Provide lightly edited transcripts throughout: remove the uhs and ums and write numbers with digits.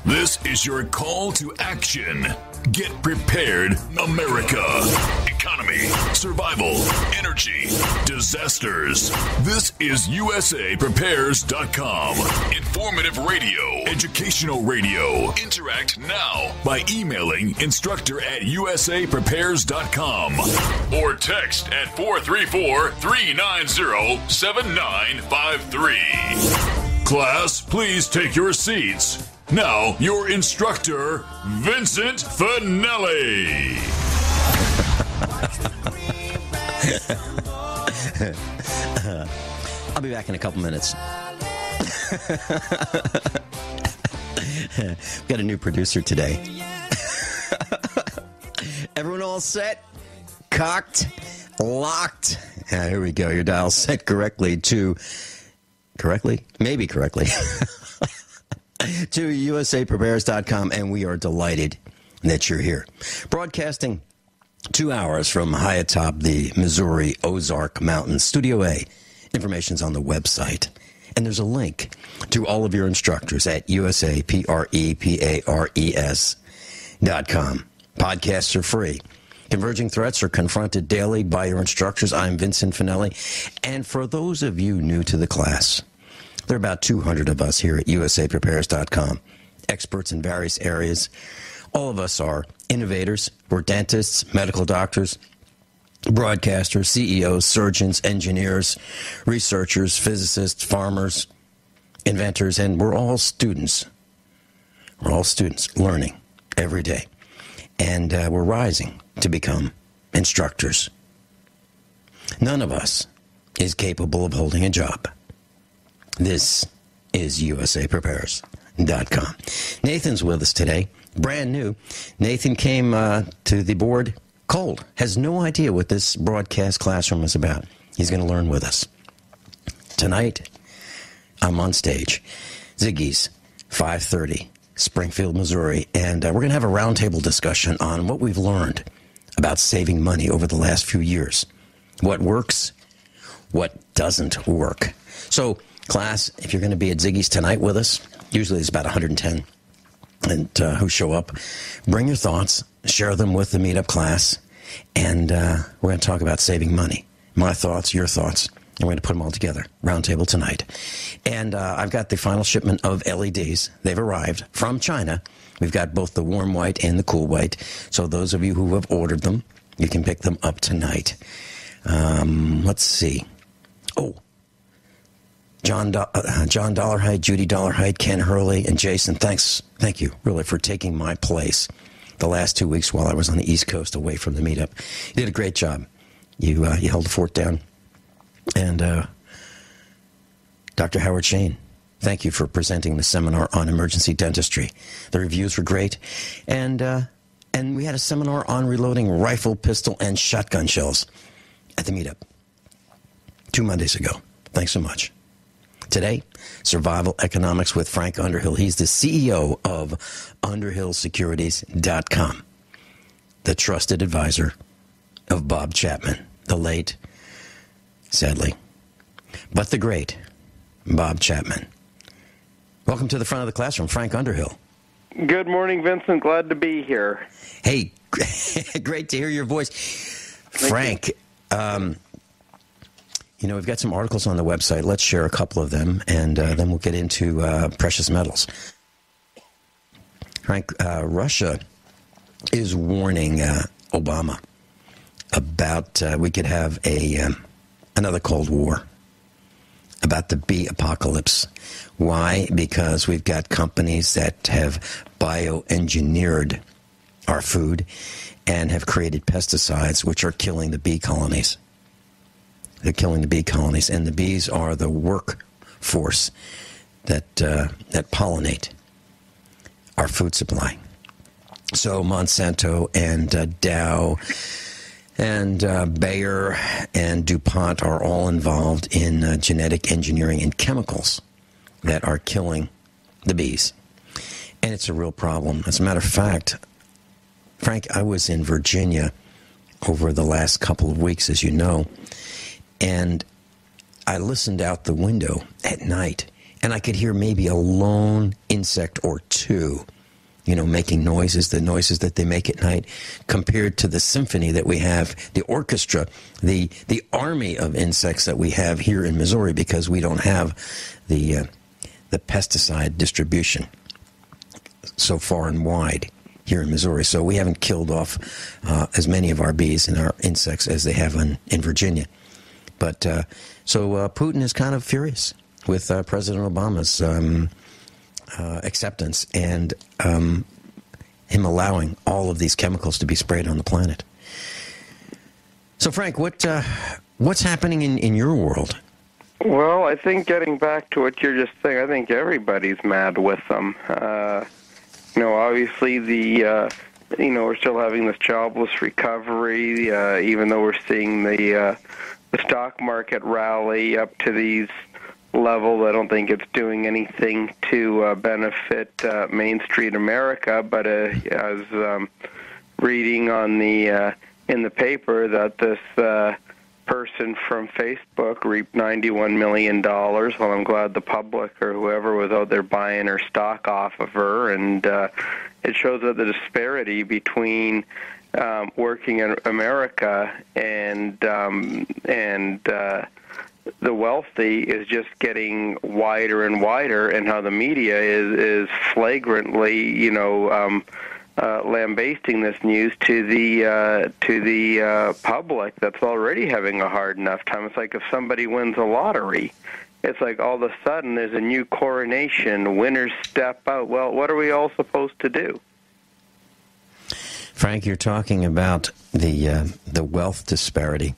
This is your call to action. Get prepared, America. Economy, survival, energy, disasters. This is USAPrepares.com. Informative radio, educational radio. Interact now by emailing instructor@USAPrepares.com or text at 434-390-7953. Class, please take your seats. Now, your instructor, Vincent Finelli. I'll be back in a couple minutes. Got a new producer today. Everyone all set? Cocked? Locked? Here we go. Your dial set correctly to... Correctly? Maybe correctly. To USAPrepares.com, and we are delighted that you're here. Broadcasting 2 hours from high atop the Missouri Ozark Mountains, Studio A. Information's on the website. And there's a link to all of your instructors at USAPrepares.com. Podcasts are free. Converging threats are confronted daily by your instructors. I'm Vincent Finelli. And for those of you new to the class, there are about 200 of us here at USAPrepares.com, experts in various areas. All of us are innovators. We're dentists, medical doctors, broadcasters, CEOs, surgeons, engineers, researchers, physicists, farmers, inventors, and we're all students. We're all students learning every day. And we're rising to become instructors. None of us is capable of holding a job. This is USAPrepares.com. Nathan's with us today, brand new. Nathan came to the board cold, has no idea what this broadcast classroom is about. He's going to learn with us. Tonight, I'm on stage, Ziggy's, 5:30, Springfield, Missouri, and we're going to have a roundtable discussion on what we've learned about saving money over the last few years. What works, what doesn't work. So, class, if you're going to be at Ziggy's tonight with us, usually it's about 110 and who show up, bring your thoughts, share them with the meetup class, and we're going to talk about saving money. My thoughts, your thoughts, and we're going to put them all together. Roundtable tonight. And I've got the final shipment of LEDs. They've arrived from China. We've got both the warm white and the cool white. So those of you who have ordered them, you can pick them up tonight. Let's see. Oh. John Dollarhide, Judy Dollarhide, Ken Hurley, and Jason, thank you, really, for taking my place the last 2 weeks while I was on the East Coast away from the meetup. You did a great job. You held the fort down. And Dr. Howard Shayne, thank you for presenting the seminar on emergency dentistry. The reviews were great. And we had a seminar on reloading rifle, pistol, and shotgun shells at the meetup 2 Mondays ago. Thanks so much. Today, Survival Economics with Frank Underhill. He's the CEO of UnderhillSecurities.com, the trusted advisor of Bob Chapman, the late, sadly, but the great Bob Chapman. Welcome to the front of the classroom, Frank Underhill. Good morning, Vincent. Glad to be here. Hey, great to hear your voice. Frank, we've got some articles on the website. Let's share a couple of them, and then we'll get into precious metals. Frank, Russia is warning Obama about we could have another Cold War, about the bee apocalypse. Why? Because we've got companies that have bioengineered our food and have created pesticides which are killing the bee colonies. They're killing the bee colonies, and the bees are the workforce that pollinate our food supply. So Monsanto and Dow and Bayer and DuPont are all involved in genetic engineering and chemicals that are killing the bees. And it's a real problem. As a matter of fact, Frank, I was in Virginia over the last couple of weeks, as you know, and I listened out the window at night, and I could hear maybe a lone insect or two making noises, the noises that they make at night, compared to the symphony that we have, the orchestra, the army of insects that we have here in Missouri, because we don't have the pesticide distribution so far and wide here in Missouri. So we haven't killed off as many of our bees and our insects as they have in Virginia. But so Putin is kind of furious with President Obama's acceptance and him allowing all of these chemicals to be sprayed on the planet. So, Frank, what's happening in your world? Well, I think getting back to what you're just saying, I think everybody's mad with them. Obviously we're still having this jobless recovery, even though we're seeing the stock market rally up to these levels. I don't think it's doing anything to benefit Main Street America, but as reading on in the paper that this person from Facebook reaped $91 million. Well, I'm glad the public or whoever was out there buying her stock off of her, and it shows that the disparity between working in America and the wealthy is just getting wider and wider, and how the media is flagrantly, lambasting this news to the public that's already having a hard enough time. It's like if somebody wins a lottery, it's like all of a sudden there's a new coronation, winners step out. Well, what are we all supposed to do? Frank, you're talking about the wealth disparity,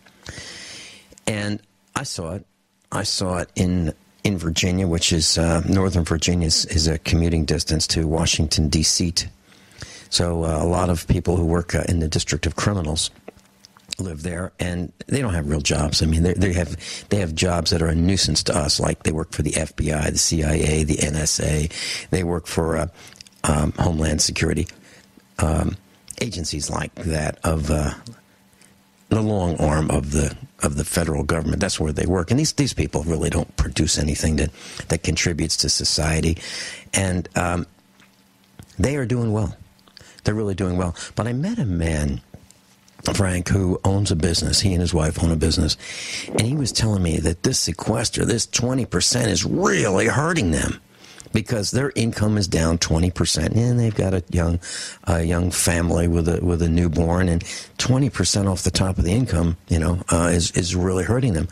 and I saw it. I saw it in Virginia, which is Northern Virginia is a commuting distance to Washington, D.C. So a lot of people who work in the District of Criminals live there, and they don't have real jobs. I mean, they have jobs that are a nuisance to us, like they work for the FBI, the CIA, the NSA. They work for Homeland Security agencies like that of the long arm of the federal government. That's where they work, and these people really don't produce anything that contributes to society, and they are doing well. They're really doing well. But I met a man, Frank, who owns a business. He and his wife own a business. And he was telling me that this sequester, this 20%, is really hurting them because their income is down 20%. And they've got a young family with a newborn. And 20% off the top of the income, is really hurting them.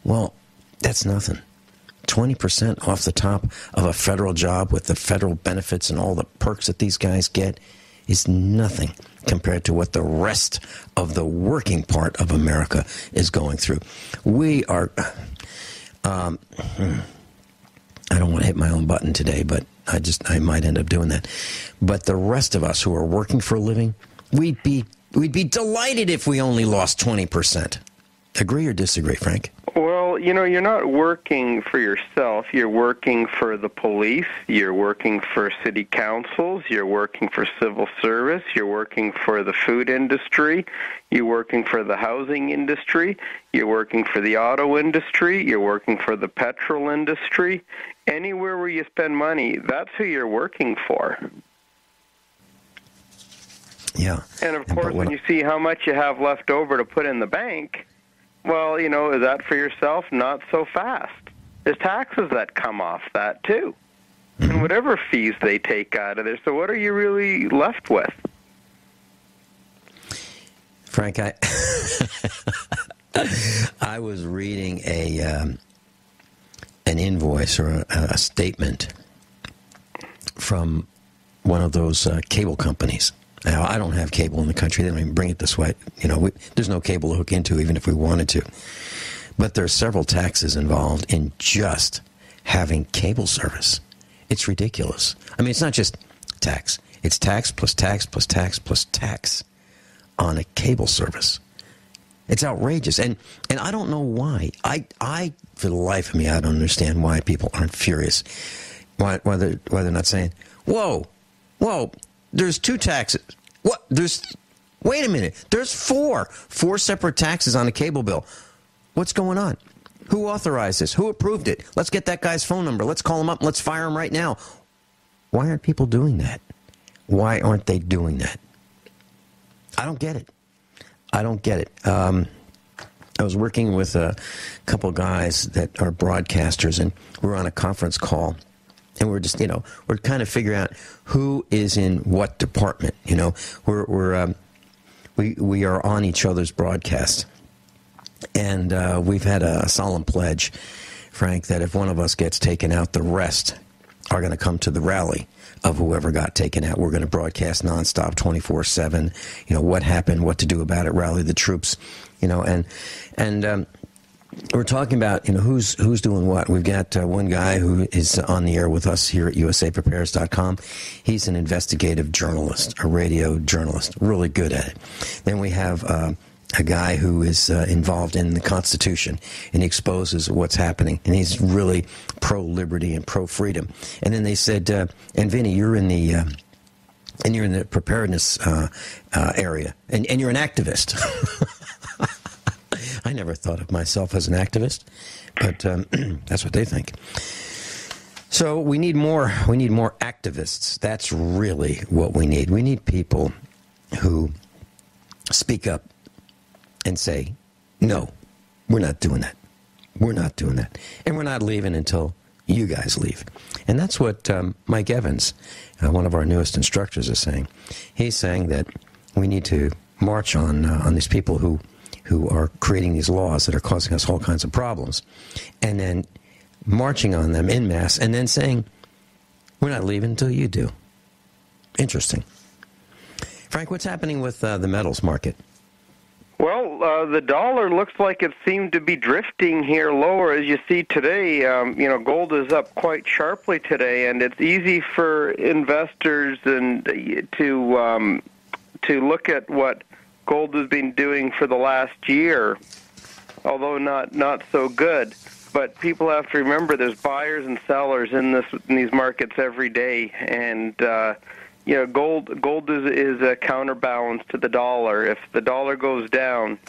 Well, that's nothing. 20% off the top of a federal job with the federal benefits and all the perks that these guys get is nothing compared to what the rest of the working part of America is going through. We are, I don't want to hit my own button today, but I might end up doing that. But the rest of us who are working for a living, we'd be delighted if we only lost 20%. Agree or disagree, Frank? Well, you're not working for yourself. You're working for the police. You're working for city councils. You're working for civil service. You're working for the food industry. You're working for the housing industry. You're working for the auto industry. You're working for the petrol industry. Anywhere where you spend money, that's who you're working for. Yeah. And, of course, when you see how much you have left over to put in the bank, well, is that for yourself? Not so fast. There's taxes that come off that, too. Mm-hmm. And whatever fees they take out of there. So what are you really left with? Frank, I was reading an invoice or a statement from one of those cable companies. Now, I don't have cable in the country. They don't even bring it this way. There's no cable to hook into, even if we wanted to. But there are several taxes involved in just having cable service. It's ridiculous. I mean, it's not just tax. It's tax plus tax plus tax plus tax on a cable service. It's outrageous. And I don't know why. I for the life of me, I don't understand why people aren't furious. Why they're not saying, whoa, there's 2 taxes. What? Wait a minute. There's 4 separate taxes on a cable bill. What's going on? Who authorized this? Who approved it? Let's get that guy's phone number. Let's call him up and let's fire him right now. Why aren't people doing that? Why aren't they doing that? I don't get it. I don't get it. I was working with a couple guys that are broadcasters, and we were on a conference call, and we're just, we're kind of figuring out who is in what department. We are on each other's broadcast, and we've had a solemn pledge, Frank, that if one of us gets taken out, the rest are going to come to the rally of whoever got taken out. We're going to broadcast nonstop, 24/7. What happened, what to do about it, rally the troops. And we're talking about who's doing what. We've got one guy who is on the air with us here at usaprepares.com. He's an investigative journalist, a radio journalist, really good at it. Then we have a guy who is involved in the Constitution, and he exposes what's happening, and he's really pro-liberty and pro-freedom. And then they said, and Vinny, you're in the preparedness area, and you're an activist. I never thought of myself as an activist, but that's what they think. So we need more activists. That's really what we need. We need people who speak up and say, no, we're not doing that. We're not doing that. And we're not leaving until you guys leave. And that's what Mike Evans, one of our newest instructors, is saying. He's saying that we need to march on these people who are creating these laws that are causing us all kinds of problems, and then marching on them en masse, and then saying, we're not leaving until you do. Interesting. Frank, what's happening with the metals market? Well, the dollar looks like it seemed to be drifting here lower. As you see today, gold is up quite sharply today, and it's easy for investors and to look at what gold has been doing for the last year, although not so good. But people have to remember there's buyers and sellers in these markets every day, and gold is a counterbalance to the dollar. If the dollar goes down,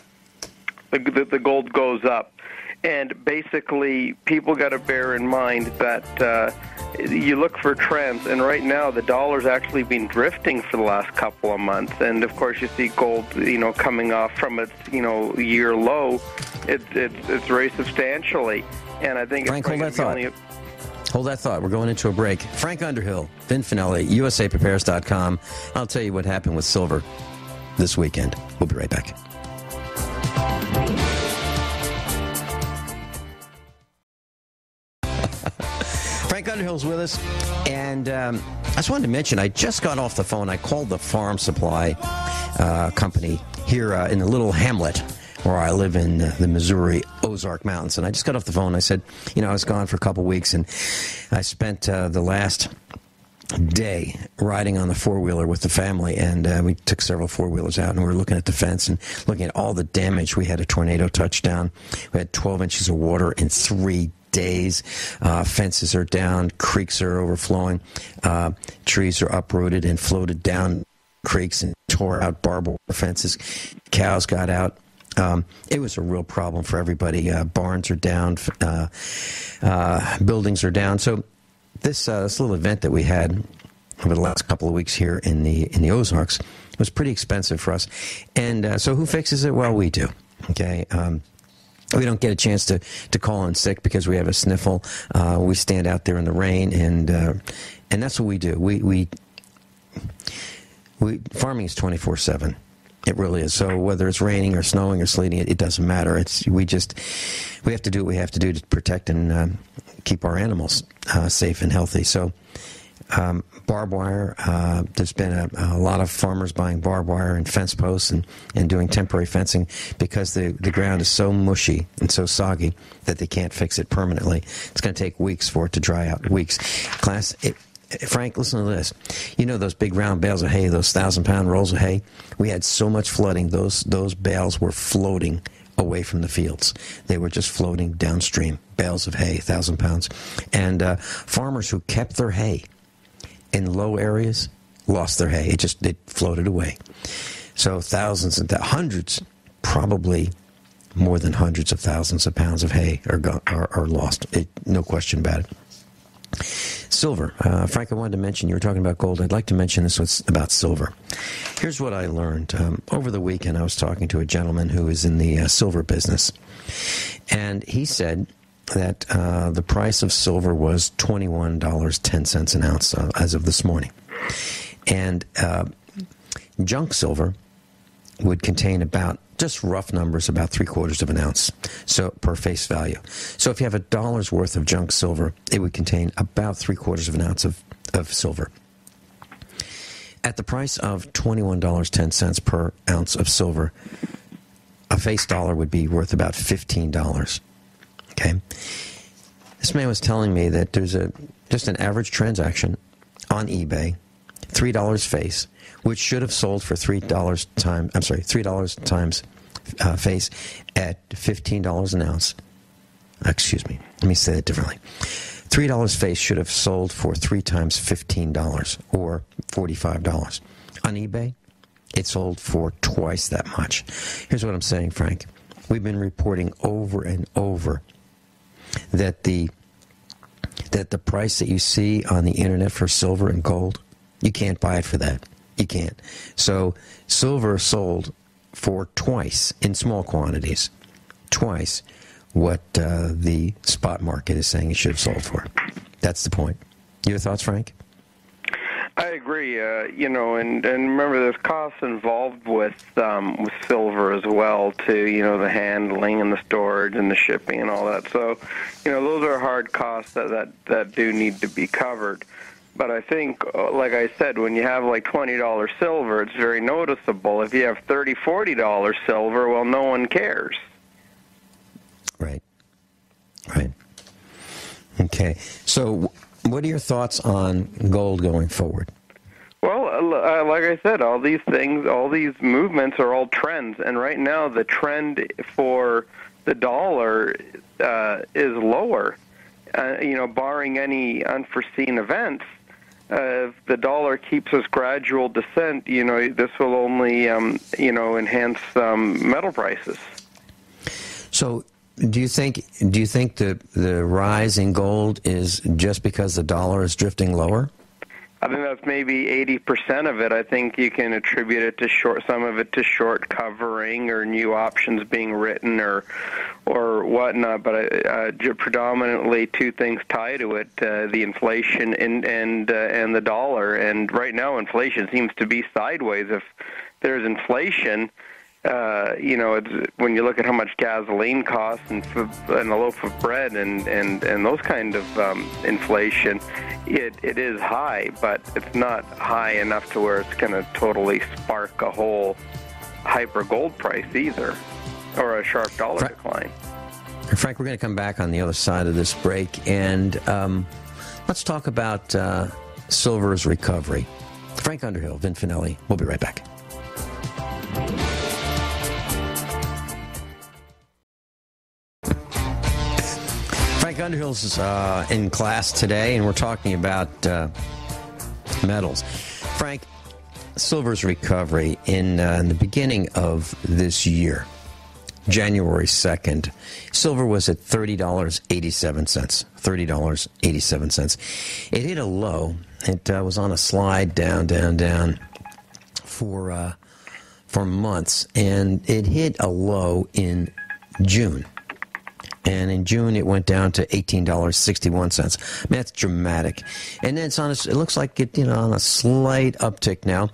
the gold goes up. And basically, people got to bear in mind that you look for trends, and right now the dollar's actually been drifting for the last couple of months. And of course, you see gold, coming off from its, year low. It's raised substantially, and I think Frank, hold that thought. Hold that thought. We're going into a break. Frank Underhill, Vin Finelli, usaprepares.com. I'll tell you what happened with silver this weekend. We'll be right back. Frank Underhill's with us, and I just wanted to mention, I just got off the phone. I called the farm supply company here in the little hamlet where I live in the Missouri Ozark Mountains, and I just got off the phone. I said, I was gone for a couple weeks, and I spent the last day riding on the four-wheeler with the family, and we took several four-wheelers out, and we were looking at the fence and looking at all the damage. We had a tornado touchdown. We had 12 inches of water in 3 days. Fences are down, creeks are overflowing, trees are uprooted and floated down creeks and tore out barbed wire fences. Cows got out. It was a real problem for everybody. Barns are down, buildings are down. So this little event that we had over the last couple of weeks here in the Ozarks was pretty expensive for us. And so who fixes it? Well, we do. Okay. We don't get a chance to call in sick because we have a sniffle. We stand out there in the rain, and that's what we do. We farming is 24/7. It really is. So whether it's raining or snowing or sleeting, it doesn't matter. We have to do what we have to do to protect and keep our animals safe and healthy. So barbed wire, there's been a lot of farmers buying barbed wire and fence posts and doing temporary fencing because the ground is so mushy and so soggy that they can't fix it permanently. It's going to take weeks for it to dry out. Weeks. Frank, listen to this. Those big round bales of hay, those 1,000-pound rolls of hay? We had so much flooding, those bales were floating away from the fields. They were just floating downstream, bales of hay, 1,000 pounds. And farmers who kept their hay in low areas lost their hay. It floated away. So thousands and hundreds, probably more than hundreds of thousands of pounds of hay are lost. No question about it. Silver. Frank, I wanted to mention, you were talking about gold. I'd like to mention this was about silver. Here's what I learned. Over the weekend, I was talking to a gentleman who is in the silver business. And he said that the price of silver was $21.10 an ounce as of this morning. And junk silver would contain about, just rough numbers, about 3/4 of an ounce, so per face value. So if you have $1 worth of junk silver, it would contain about 3/4 of an ounce of silver. At the price of $21.10 per ounce of silver, a face dollar would be worth about $15. Okay? This man was telling me that there's just an average transaction on eBay, $3 face, which should have sold for $3 times face at $15 an ounce. Excuse me. Let me say that differently. $3 face should have sold for 3 times $15 or $45. On eBay, it sold for twice that much. Here's what I'm saying, Frank. We've been reporting over and over that the price that you see on the internet for silver and gold, you can't buy it for that. You can't. So silver sold for twice, in small quantities, twice what the spot market is saying it should have sold for. That's the point. Your thoughts, Frank? I agree. And remember, there's costs involved with silver as well, too. The handling and the storage and the shipping and all that. So, those are hard costs that do need to be covered. But I think, like I said, when you have like $20 silver, it's very noticeable. If you have $30, $40 silver, well, no one cares. Right. Okay. So what are your thoughts on gold going forward? Well, like I said, all these things, all these movements are all trends. And right now the trend for the dollar is lower, barring any unforeseen events. If the dollar keeps its gradual descent, this will only, enhance metal prices. So, do you think the rise in gold is just because the dollar is drifting lower? I think that's maybe 80% of it. I think you can attribute it to some of it to short covering or new options being written or whatnot. But predominantly two things tie to it: the inflation and the dollar. And right now, inflation seems to be sideways. If there's inflation, it's, when you look at how much gasoline costs and a loaf of bread and those kind of inflation, it is high, but it's not high enough to where it's going to totally spark a whole hyper gold price either, or a sharp dollar decline. Frank, we're going to come back on the other side of this break, and let's talk about silver's recovery. Frank Underhill, Vin Finelli. We'll be right back. Frank Underhill's in class today, and we're talking about metals. Frank, silver's recovery in the beginning of this year, January 2nd, silver was at $30.87. $30.87. It hit a low. It was on a slide down for months, and it hit a low in June. And in June, it went down to $18.61. I mean, that's dramatic. And then it looks like it, on a slight uptick now.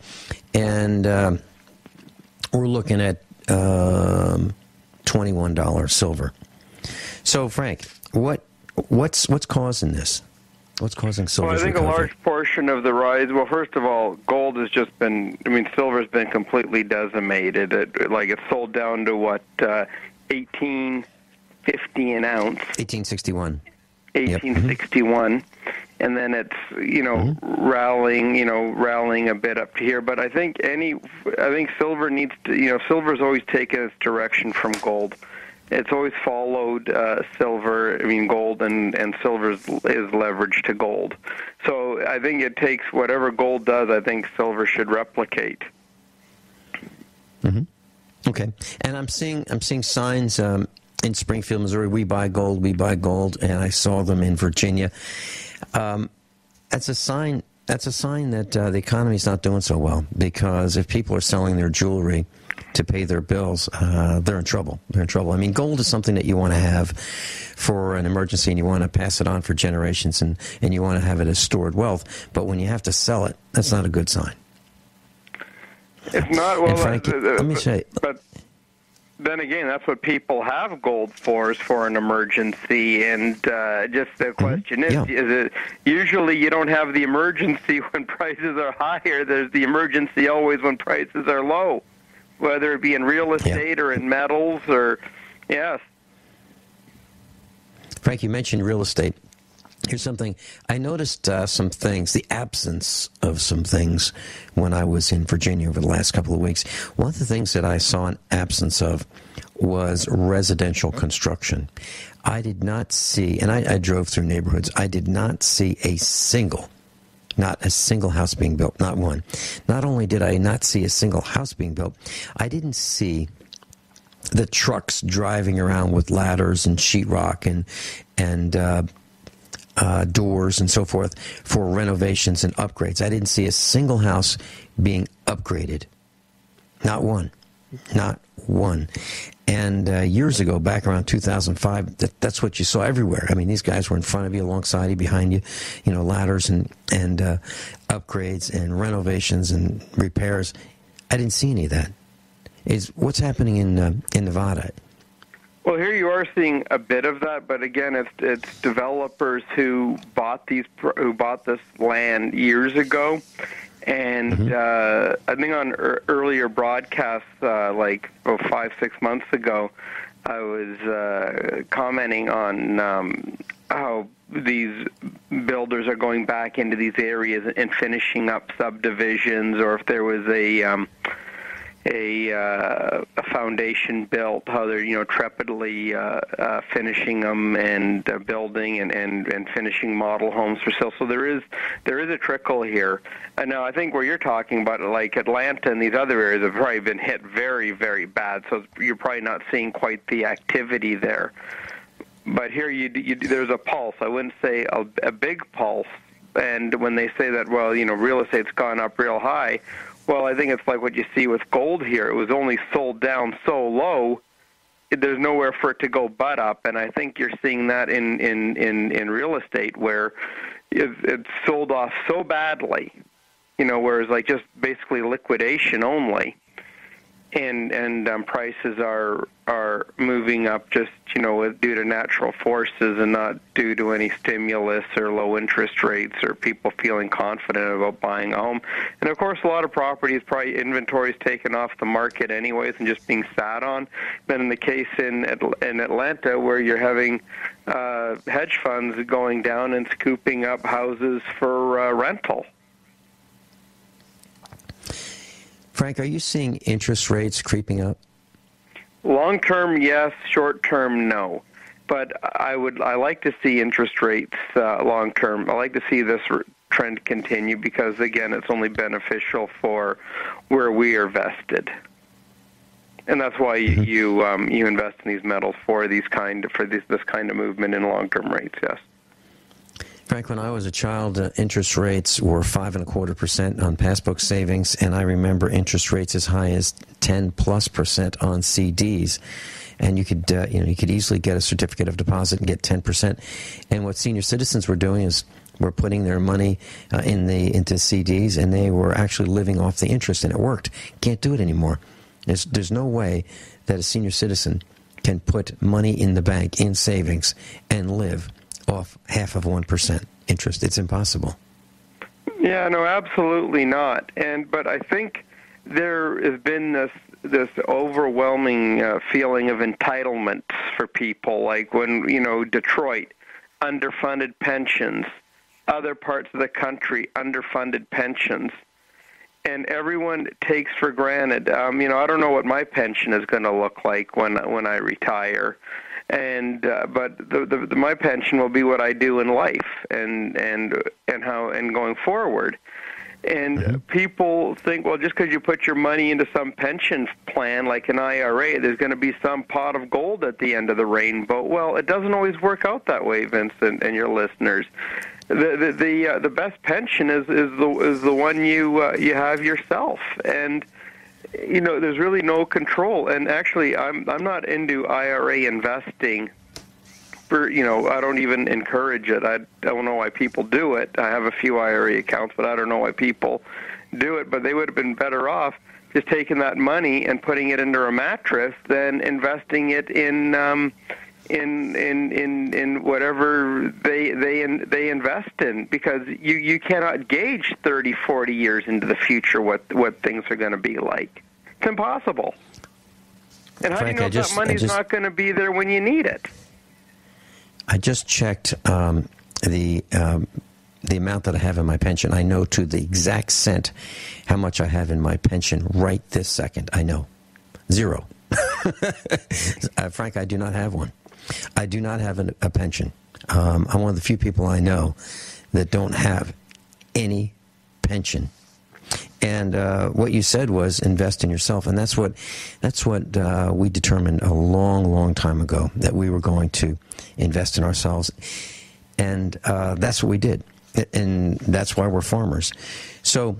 And we're looking at $21 silver. So, Frank, what's causing this? What's causing silver's recovery? Well, I think a large portion of the rise, well, first of all, gold has just been, silver's been completely decimated. It's sold down to what, $18.50 an ounce. 1861. 1861. Yep. And then it's, rallying a bit up to here. But I think silver needs to, silver's always taken its direction from gold. It's always followed gold, and silver is leveraged to gold. So I think it takes whatever gold does, I think silver should replicate. Mm-hmm. Okay. And I'm seeing signs in Springfield, Missouri. We buy gold, and I saw them in Virginia. That's a sign. That's a sign that the economy's not doing so well, because if people are selling their jewelry to pay their bills, they're in trouble. They're in trouble. I mean, gold is something that you want to have for an emergency, and you want to pass it on for generations, and you want to have it as stored wealth. But when you have to sell it, that's not a good sign. It's not. Well, Frankie, let me say. But then again, that's what people have gold for, is for an emergency. And just the question is it usually you don't have the emergency when prices are higher? There's the emergency always when prices are low, whether it be in real estate or in metals or, yes. Frank, you mentioned real estate. Here's something. I noticed some things, the absence of some things when I was in Virginia over the last couple of weeks. One of the things that I saw an absence of was residential construction. I did not see, and I drove through neighborhoods, I did not see not a single house being built, not one. Not only did I not see a single house being built, I didn't see the trucks driving around with ladders and sheetrock and doors and so forth for renovations and upgrades. I didn't see a single house being upgraded. Not one. Not one. And years ago, back around 2005, that's what you saw everywhere. I mean, these guys were in front of you, alongside you, behind you, ladders and upgrades and renovations and repairs. I didn't see any of that. What's happening in Nevada? Well, here you are seeing a bit of that, but again, it's developers who bought this land years ago, and I think on earlier broadcasts, like 5-6 months ago, I was commenting on how these builders are going back into these areas and finishing up subdivisions, or if there was a foundation built, how they're trepidly finishing them and building and finishing model homes for sale. So there is a trickle here. And now I think where you're talking about, like Atlanta and these other areas, have probably been hit very, very bad. So you're probably not seeing quite the activity there. But here there's a pulse. I wouldn't say a big pulse. And when they say that, well, real estate's gone up real high. Well, I think it's like what you see with gold here. It was only sold down so low, there's nowhere for it to go but up. And I think you're seeing that in real estate, where it's sold off so badly, whereas like just basically liquidation only. And prices are moving up just due to natural forces and not due to any stimulus or low interest rates or people feeling confident about buying a home. And of course, a lot of properties, probably inventories taken off the market anyways and just being sat on. But in the case in Atlanta, where you're having hedge funds going down and scooping up houses for rental. Frank, are you seeing interest rates creeping up? Long term, yes. Short term, no. But I like to see interest rates long term. I like to see this trend continue because, again, it's only beneficial for where we are vested, and that's why you invest in these metals for this kind of movement in long term rates. Yes. Frank, when I was a child, interest rates were 5.25% on passbook savings, and I remember interest rates as high as 10+% on CDs. And you could easily get a certificate of deposit and get 10%. And what senior citizens were doing is were putting their money into CDs, and they were actually living off the interest, and it worked. Can't do it anymore. There's no way that a senior citizen can put money in the bank in savings and live off 0.5% interest. It's impossible. Yeah, no, absolutely not. But I think there has been this overwhelming feeling of entitlement for people, like when Detroit, underfunded pensions, other parts of the country, underfunded pensions, and everyone takes for granted. I don't know what my pension is going to look like when I retire. But my pension will be what I do in life and going forward. And people think, well, just because you put your money into some pension plan like an IRA, there's going to be some pot of gold at the end of the rainbow. Well, it doesn't always work out that way, Vincent, and your listeners. The best pension is the one you have yourself, and there's really no control. And actually, I'm not into IRA investing. I don't even encourage it. I don't know why people do it. I have a few IRA accounts, but I don't know why people do it. But they would have been better off just taking that money and putting it into a mattress than investing it in whatever they invest in, because you cannot gauge 30, 40 years into the future what things are going to be like. It's impossible. And how Frank, do you know if that money's not going to be there when you need it? I just checked the amount that I have in my pension. I know to the exact cent how much I have in my pension right this second. I know. Zero. Frank, I do not have one. I do not have a pension. I'm one of the few people I know that don't have any pension. And what you said was invest in yourself, and that's what we determined a long time ago, that we were going to invest in ourselves, and that's what we did, and that's why we're farmers. So,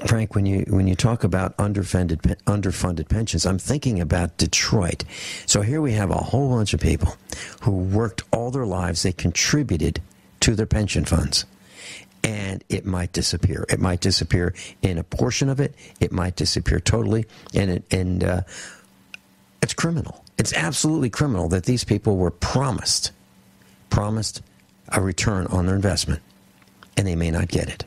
Frank, when you talk about underfunded pensions, I'm thinking about Detroit. So here we have a whole bunch of people who worked all their lives. They contributed to their pension funds. And it might disappear. It might disappear in a portion of it. It might disappear totally. And it's criminal. It's absolutely criminal that these people were promised a return on their investment, and they may not get it.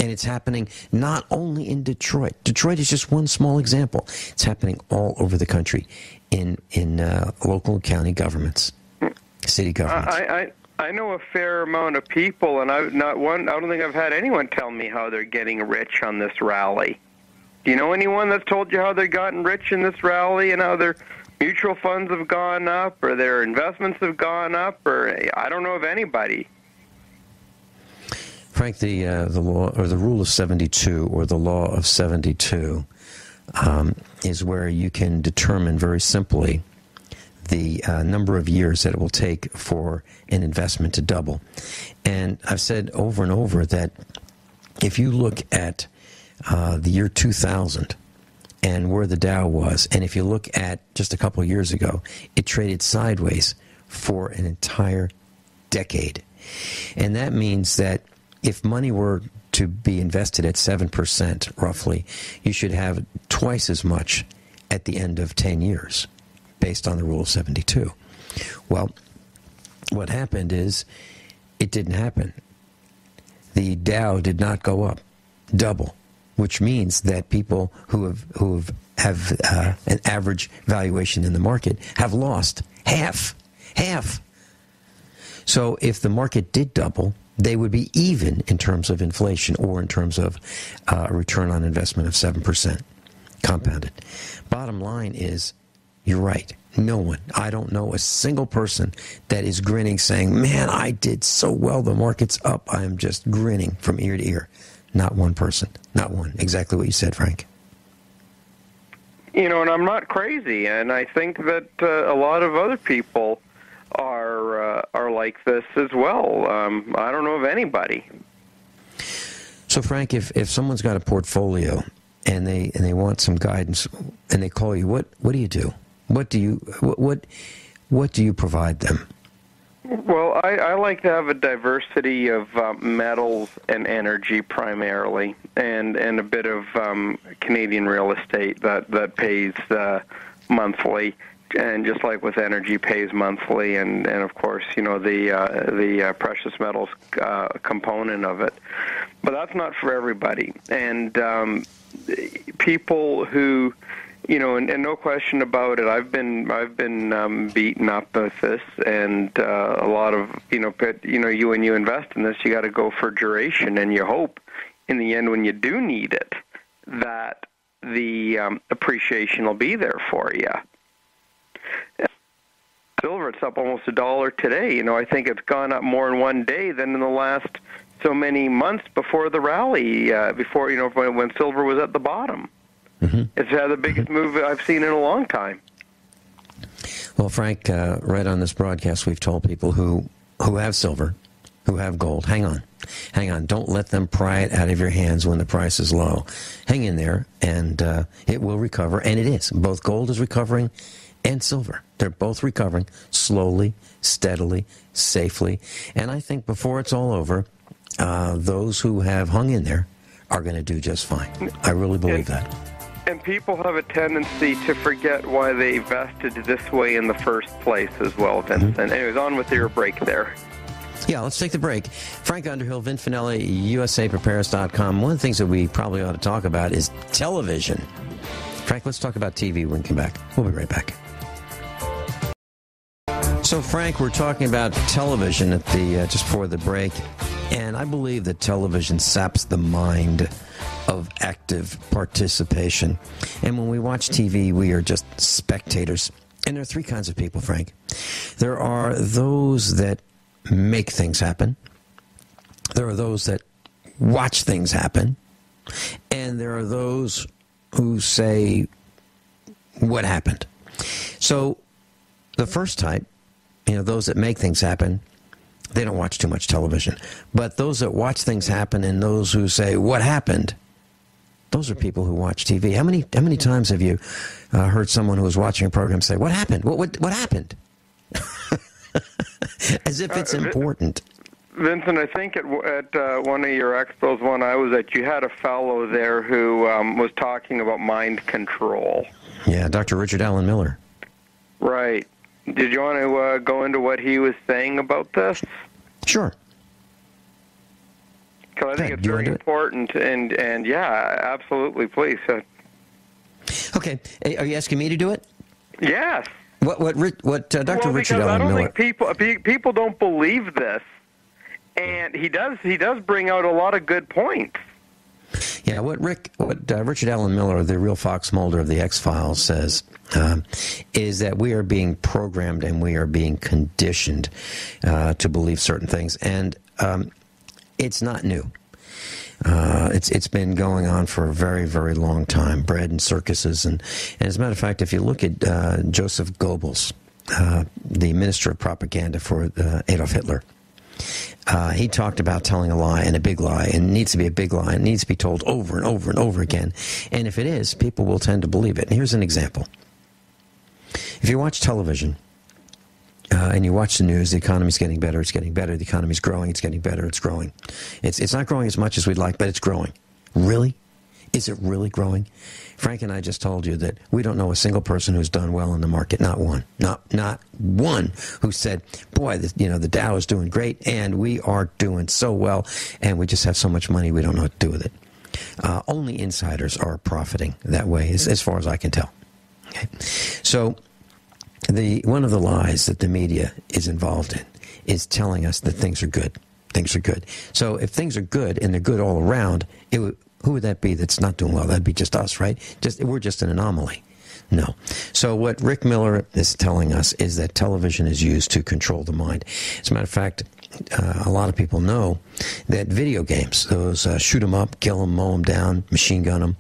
And it's happening not only in Detroit. Detroit is just one small example. It's happening all over the country in local county governments, city governments. I know a fair amount of people, and I don't think I've had anyone tell me how they're getting rich on this rally. Do you know anyone that's told you how they've gotten rich in this rally and how their mutual funds have gone up or their investments have gone up? Or I don't know of anybody. Frank, the law or the rule of 72 or the law of 72 is where you can determine very simply the number of years that it will take for an investment to double. And I've said over and over that if you look at the year 2000 and where the Dow was, and if you look at just a couple of years ago, it traded sideways for an entire decade. And that means that if money were to be invested at 7% roughly, you should have twice as much at the end of 10 years. Based on the rule of 72. Well, what happened is it didn't happen. The Dow did not go up double, which means that people who have an average valuation in the market have lost half. So if the market did double, they would be even in terms of inflation or in terms of a return on investment of 7% compounded. Bottom line is, you're right. No one. I don't know a single person that is grinning saying, man, I did so well. The market's up. I am just grinning from ear to ear. Not one person. Not one. Exactly what you said, Frank. And I'm not crazy. And I think that a lot of other people are like this as well. I don't know of anybody. So, Frank, if someone's got a portfolio and they want some guidance and they call you, what do you do? What do you provide them? Well, I like to have a diversity of metals and energy primarily, and a bit of Canadian real estate that pays monthly, and just like with energy, pays monthly, and of course, the precious metals component of it. But that's not for everybody, and people who. And no question about it. I've been beaten up with this, and a lot of when you invest in this, you got to go for duration, and you hope in the end when you do need it that the appreciation will be there for you. Silver, it's up almost $1 today. I think it's gone up more in one day than in the last so many months before the rally, before when silver was at the bottom. Mm-hmm. It's the biggest move I've seen in a long time. Well, Frank, right on this broadcast, we've told people who have silver, who have gold, hang on. Don't let them pry it out of your hands when the price is low. Hang in there, and it will recover, and it is. Both gold is recovering and silver. They're both recovering slowly, steadily, safely. And I think before it's all over, those who have hung in there are going to do just fine. I really believe that. And people have a tendency to forget why they invested this way in the first place as well, Vincent. Mm-hmm. Anyways, on with your break there. Yeah, let's take the break. Frank Underhill, Vin Finelli, USAPrepares.com. One of the things that we probably ought to talk about is television. Frank, let's talk about TV when we come back. We'll be right back. So, Frank, we're talking about television at the just before the break, and I believe that television saps the mind of active participation. And when we watch TV, we are just spectators. And there are three kinds of people, Frank. There are those that make things happen. There are those that watch things happen. And there are those who say, what happened? So the first type, those that make things happen, they don't watch too much television. But those that watch things happen and those who say, what happened? Those are people who watch TV. How many times have you heard someone who was watching a program say, what happened? What happened? As if it's important. Vincent, I think at one of your expos, one I was at, you had a fellow there who was talking about mind control. Yeah, Dr. Richard Allen Miller. Right. Did you want to go into what he was saying about this? Sure. Because I think it's very important, and yeah, absolutely, please. Okay, are you asking me to do it? Yes. What Dr. Richard Allen Miller? I don't think people don't believe this, and he does bring out a lot of good points. Yeah, what Richard Allen Miller, the real Fox Mulder of the X-Files, says is that we are being programmed and we are being conditioned to believe certain things, and it's not new. It's been going on for a very, very long time, bred in circuses. And as a matter of fact, if you look at Joseph Goebbels, the minister of propaganda for Adolf Hitler, he talked about telling a lie and a big lie, and it needs to be a big lie, and it needs to be told over and over and over again. And if it is, people will tend to believe it. And here's an example. If you watch television, and you watch the news, the economy's getting better, it's getting better, the economy's growing, it's getting better, it's growing. It's not growing as much as we'd like, but it's growing. Really? Is it really growing? Frank and I just told you that we don't know a single person who's done well in the market, not one. Not one who said, boy, the Dow is doing great, and we are doing so well, and we just have so much money we don't know what to do with it. Only insiders are profiting that way, as far as I can tell. Okay? So one of the lies that the media is involved in is telling us that things are good. Things are good. So if things are good and they're good all around, who would that be that's not doing well? That'd be just us, right? We're just an anomaly. No. So what Rick Miller is telling us is that television is used to control the mind. As a matter of fact, a lot of people know that video games, those shoot 'em up, kill 'em, mow 'em down, machine gun 'em,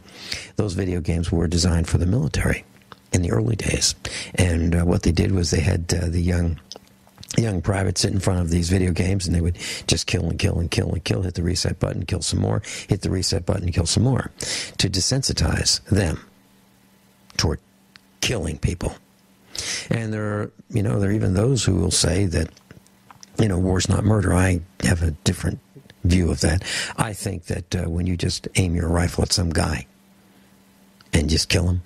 those video games were designed for the military in the early days. And what they did was they had the young privates sit in front of these video games, and they would just kill and kill and kill and kill, hit the reset button, kill some more, hit the reset button, kill some more, to desensitize them toward killing people. And there are even those who will say that, war's not murder. I have a different view of that. I think that when you just aim your rifle at some guy and just kill him,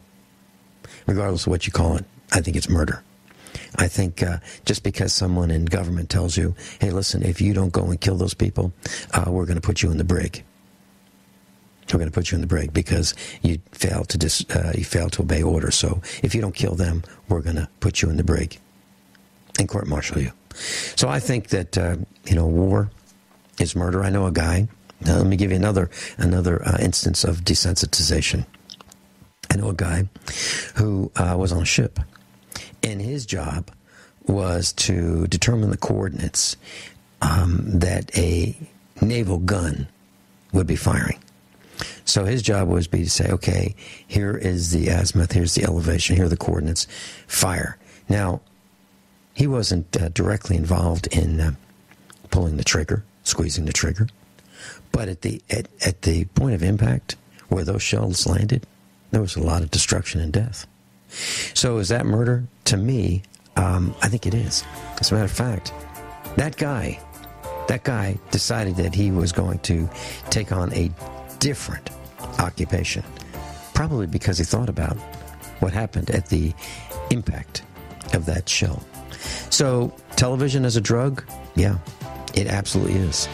regardless of what you call it, I think it's murder. I think just because someone in government tells you, hey, listen, if you don't go and kill those people, we're going to put you in the brig. We're going to put you in the brig because you failed to obey orders. So if you don't kill them, we're going to put you in the brig and court-martial you. So I think that, war is murder. I know a guy. Let me give you another instance of desensitization. I know a guy who was on a ship, and his job was to determine the coordinates that a naval gun would be firing. So his job was to say, okay, here is the azimuth, here's the elevation, here are the coordinates, fire. Now, he wasn't directly involved in pulling the trigger, squeezing the trigger, but at the point of impact where those shells landed, there was a lot of destruction and death. So is that murder? To me, I think it is. As a matter of fact, that guy decided that he was going to take on a different occupation, probably because he thought about what happened at the impact of that shell. So television as a drug? Yeah, it absolutely is.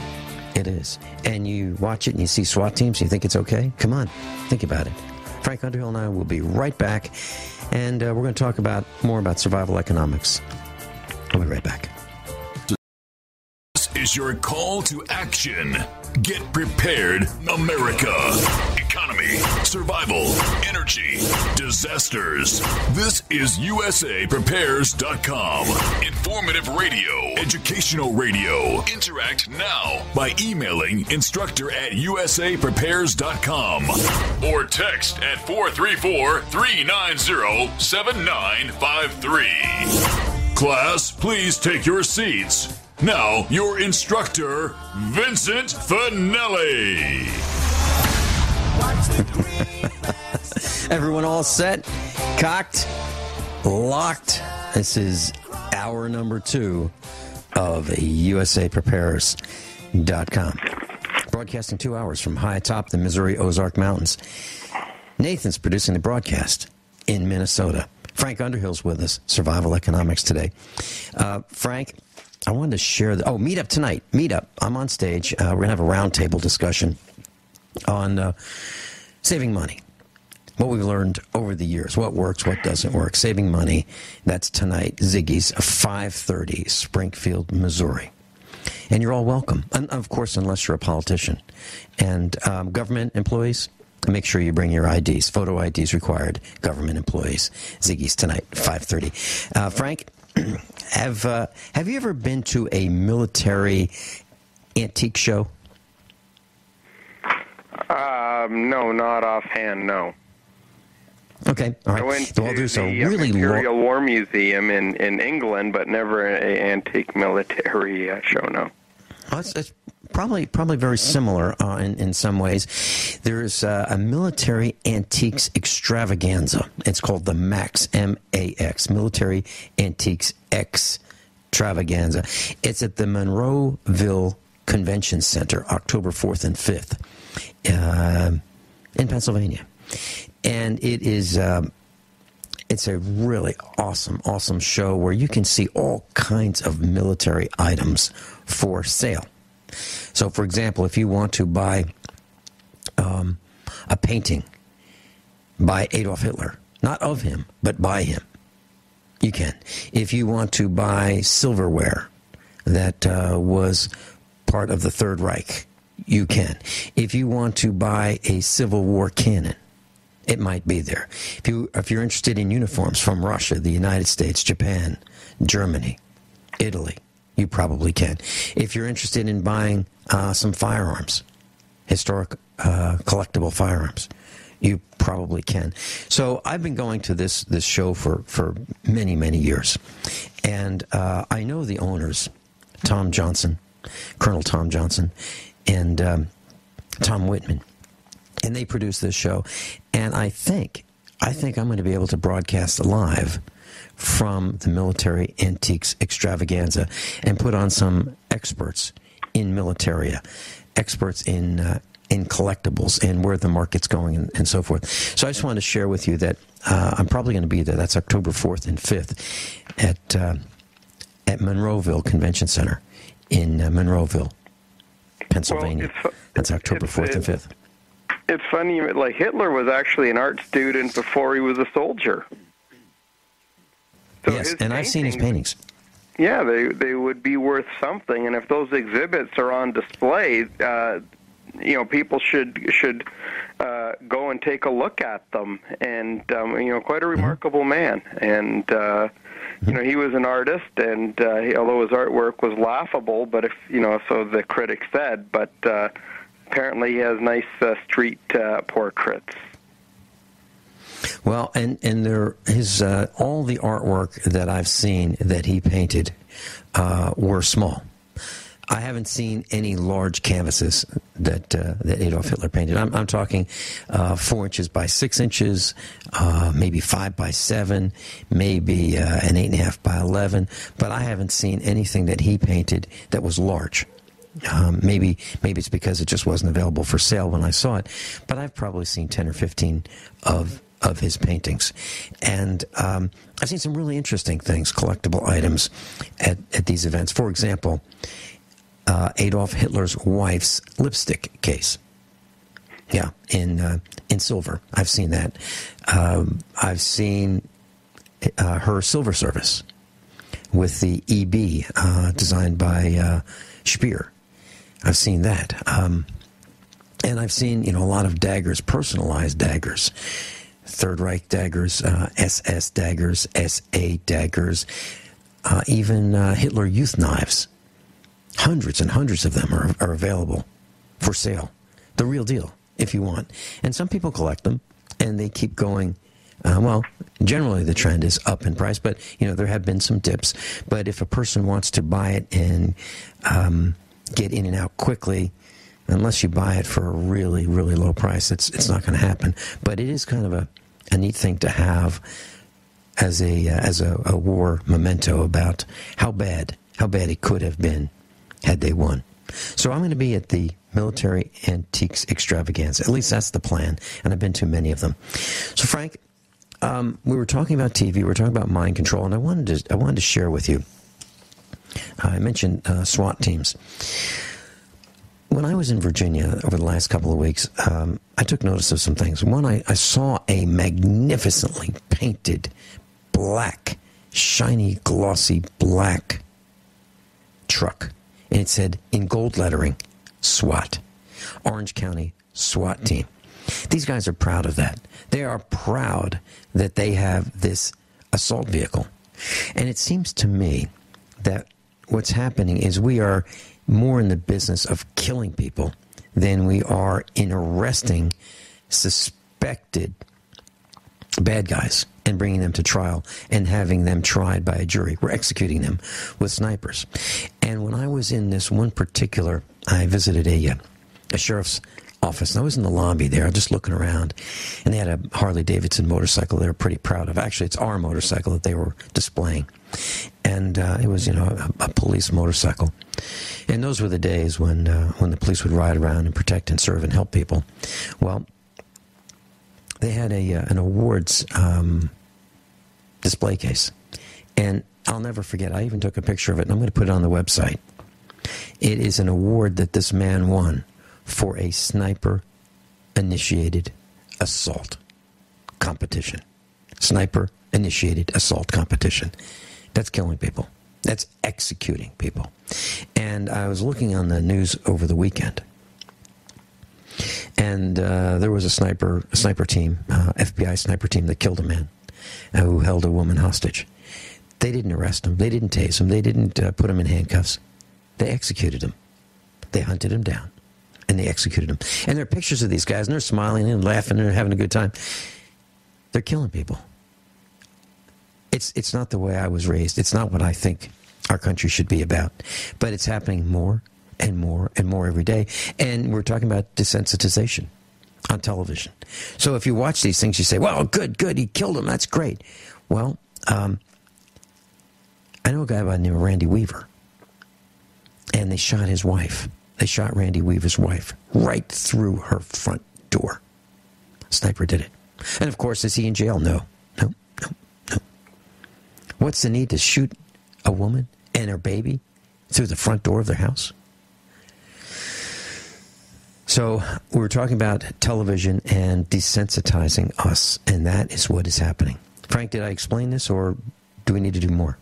It is. And you watch it and you see SWAT teams and you think it's okay? Come on, think about it. Frank Underhill and I will be right back, and we're going to talk more about survival economics. We'll be right back. This is your call to action. Get prepared, America. Economy, survival, energy, disasters. This is USAPrepares.com. Informative radio, educational radio. Interact now by emailing instructor@USAPrepares.com or text at 434-390-7953. Class, please take your seats. Now, your instructor, Vincent Finelli. Everyone all set, cocked, locked. This is hour number 2 of USAPrepares.com. Broadcasting 2 hours from high atop the Missouri Ozark Mountains. Nathan's producing the broadcast in Minnesota. Frank Underhill's with us, Survival Economics today. Frank, I wanted to share Meetup tonight. Meetup. I'm on stage. We're going to have a roundtable discussion on saving money. What we've learned over the years. What works, what doesn't work. Saving money. That's tonight. Ziggy's, 5:30, Springfield, Missouri. And you're all welcome. And of course, unless you're a politician. And government employees, make sure you bring your IDs. Photo IDs required. Government employees. Ziggy's tonight, 5:30. Frank, have you ever been to a military antique show? No, not offhand, no. Okay, all right. I went to the really Imperial War Museum in England, but never an antique military show, no. Well, it's probably very similar in some ways. There's a military antiques extravaganza. It's called the MAX, M-A-X, Military Antiques Extravaganza. It's at the Monroeville Convention Center, October 4th and 5th in Pennsylvania. And it is it's a really awesome show where you can see all kinds of military items for sale. So, for example, if you want to buy a painting by Adolf Hitler, not of him, but by him, you can. If you want to buy silverware that was part of the Third Reich, you can. If you want to buy a Civil War cannon, it might be there. If you're interested in uniforms from Russia, the United States, Japan, Germany, Italy, you probably can. If you're interested in buying some firearms, historic collectible firearms, you probably can. So I've been going to this show for many years, and I know the owners, Tom Johnson, Colonel Tom Johnson, and Tom Whitman. And they produce this show, and I think I'm going to be able to broadcast live from the Military Antiques Extravaganza and put on some experts in militaria, experts in collectibles and where the market's going and so forth. So I just wanted to share with you that I'm probably going to be there. That's October 4th and 5th at Monroeville Convention Center in Monroeville, Pennsylvania. Well, that's October 4th and 5th. It's funny, like Hitler was actually an art student before he was a soldier. So yes, and I've seen his paintings. Yeah, they would be worth something, and if those exhibits are on display, people should go and take a look at them. And quite a remarkable man. And he was an artist, and although his artwork was laughable, but so the critics said, but apparently he has nice street portraits. Well, and his all the artwork that I've seen that he painted were small. I haven't seen any large canvases that Adolf Hitler painted. I'm talking 4 inches by 6 inches, maybe 5 by 7, maybe an 8.5 by 11. But I haven't seen anything that he painted that was large. Maybe it's because it just wasn't available for sale when I saw it. But I've probably seen 10 or 15 of his paintings. And I've seen some really interesting things, collectible items at these events. For example, Adolf Hitler's wife's lipstick case. Yeah, in silver. I've seen that. I've seen her silver service with the EB designed by Speer. I've seen that. And I've seen, a lot of daggers, personalized daggers. Third Reich daggers, SS daggers, SA daggers, even Hitler Youth knives. Hundreds and hundreds of them are available for sale. The real deal, if you want. And some people collect them, and they keep going. Generally the trend is up in price, but, there have been some dips. But if a person wants to buy it and get in and out quickly, unless you buy it for a really, really low price, it's not going to happen. But it is kind of a neat thing to have as a war memento about how bad it could have been had they won. So I'm going to be at the Military Antiques Extravaganza. At least that's the plan, and I've been to many of them. So Frank, we were talking about TV, we were talking about mind control, and I wanted to share with you. I mentioned SWAT teams. When I was in Virginia over the last couple of weeks, I took notice of some things. One, I saw a magnificently painted black, shiny, glossy black truck. And it said, in gold lettering, SWAT, Orange County SWAT team. These guys are proud of that. They are proud that they have this assault vehicle. And it seems to me that what's happening is we are more in the business of killing people than we are in arresting suspected bad guys and bringing them to trial and having them tried by a jury. We're executing them with snipers. And when I was in this one particular, I visited a sheriff's office, and I was in the lobby there, just looking around, and they had a Harley-Davidson motorcycle they were pretty proud of. Actually, it's our motorcycle that they were displaying. And it was, a police motorcycle. And those were the days when the police would ride around and protect and serve and help people. Well, they had an awards display case. And I'll never forget, I even took a picture of it, and I'm going to put it on the website. It is an award that this man won for a sniper-initiated assault competition. Sniper-initiated assault competition. That's killing people. That's executing people. And I was looking on the news over the weekend, and there was a sniper team, FBI sniper team, that killed a man who held a woman hostage. They didn't arrest him. They didn't tase him. They didn't put him in handcuffs. They executed him. They hunted him down, and they executed him. And there are pictures of these guys, and they're smiling and laughing and they're having a good time. They're killing people. It's not the way I was raised. It's not what I think our country should be about. But it's happening more and more and more every day. And we're talking about desensitization on television. So if you watch these things, you say, well, good, he killed him. That's great. Well, I know a guy by the name of Randy Weaver. And they shot his wife. They shot Randy Weaver's wife right through her front door. Sniper did it. And of course, is he in jail? No. What's the need to shoot a woman and her baby through the front door of their house? So we were talking about television and desensitizing us, and that is what is happening. Frank, did I explain this, or do we need to do more?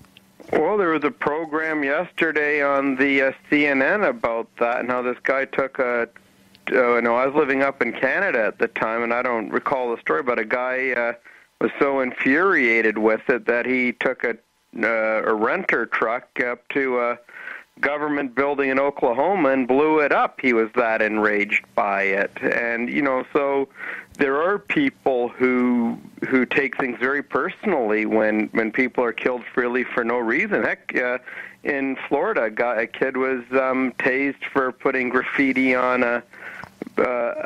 Well, there was a program yesterday on the CNN about that, and how this guy took I was living up in Canada at the time, and I don't recall the story, but a guy was so infuriated with it that he took a a renter truck up to a government building in Oklahoma and blew it up. He was that enraged by it. And, so there are people who take things very personally when people are killed freely for no reason. Heck, in Florida, a kid was tased for putting graffiti on a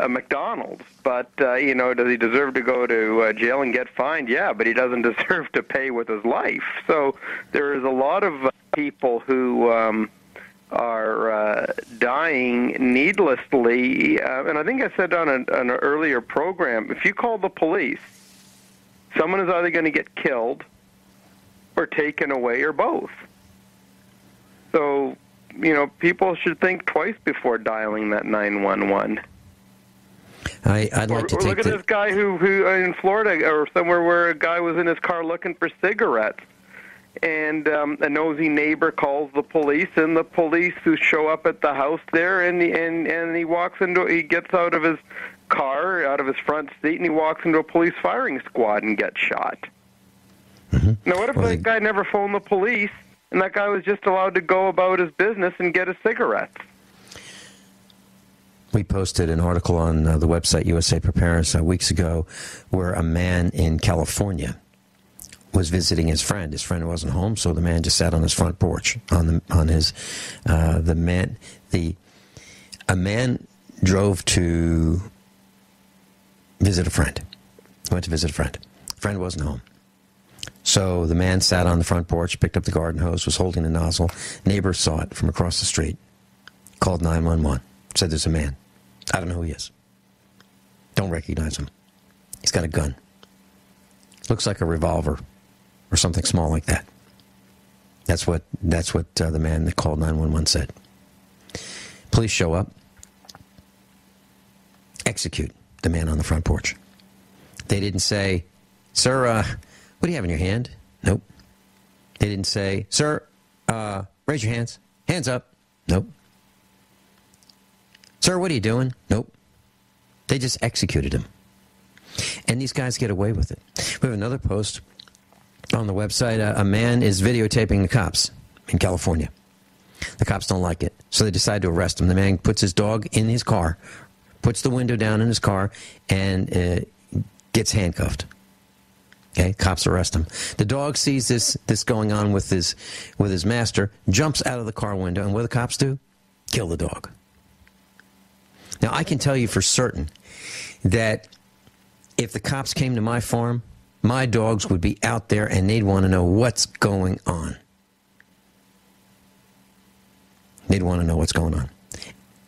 McDonald's. But, does he deserve to go to jail and get fined? Yeah, but he doesn't deserve to pay with his life. So there is a lot of people who are dying needlessly. And I think I said on an earlier program, if you call the police, someone is either going to get killed or taken away or both. So, people should think twice before dialing that 911. I'd like to take look at this guy who in Florida or somewhere where a guy was in his car looking for cigarettes. And a nosy neighbor calls the police, and the police who show up at the house there, and he gets out of his car, out of his front seat, and he walks into a police firing squad and gets shot. Mm-hmm. Now, what if that guy never phoned the police, and that guy was just allowed to go about his business and get his cigarettes? We posted an article on the website USA Preparedness weeks ago where a man in California was visiting his friend. His friend wasn't home, so the man just sat on his front porch. A man drove to visit a friend. He went to visit a friend. Friend wasn't home. So the man sat on the front porch, picked up the garden hose, was holding the nozzle. Neighbor saw it from across the street. Called 911. Said there's a man. I don't know who he is. Don't recognize him. He's got a gun. Looks like a revolver or something small like that. That's what the man that called 911 said. Police show up, execute the man on the front porch. They didn't say, "Sir, what do you have in your hand?" Nope. They didn't say, "Sir, raise your hands. Hands up." Nope. "Sir, what are you doing?" Nope. They just executed him. And these guys get away with it. We have another post on the website. A man is videotaping the cops in California. The cops don't like it, so they decide to arrest him. The man puts his dog in his car, puts the window down in his car, and gets handcuffed. Okay, cops arrest him. The dog sees this going on with his master, jumps out of the car window, and what do the cops do? Kill the dog. Now, I can tell you for certain that if the cops came to my farm, my dogs would be out there and they'd want to know what's going on. They'd want to know what's going on.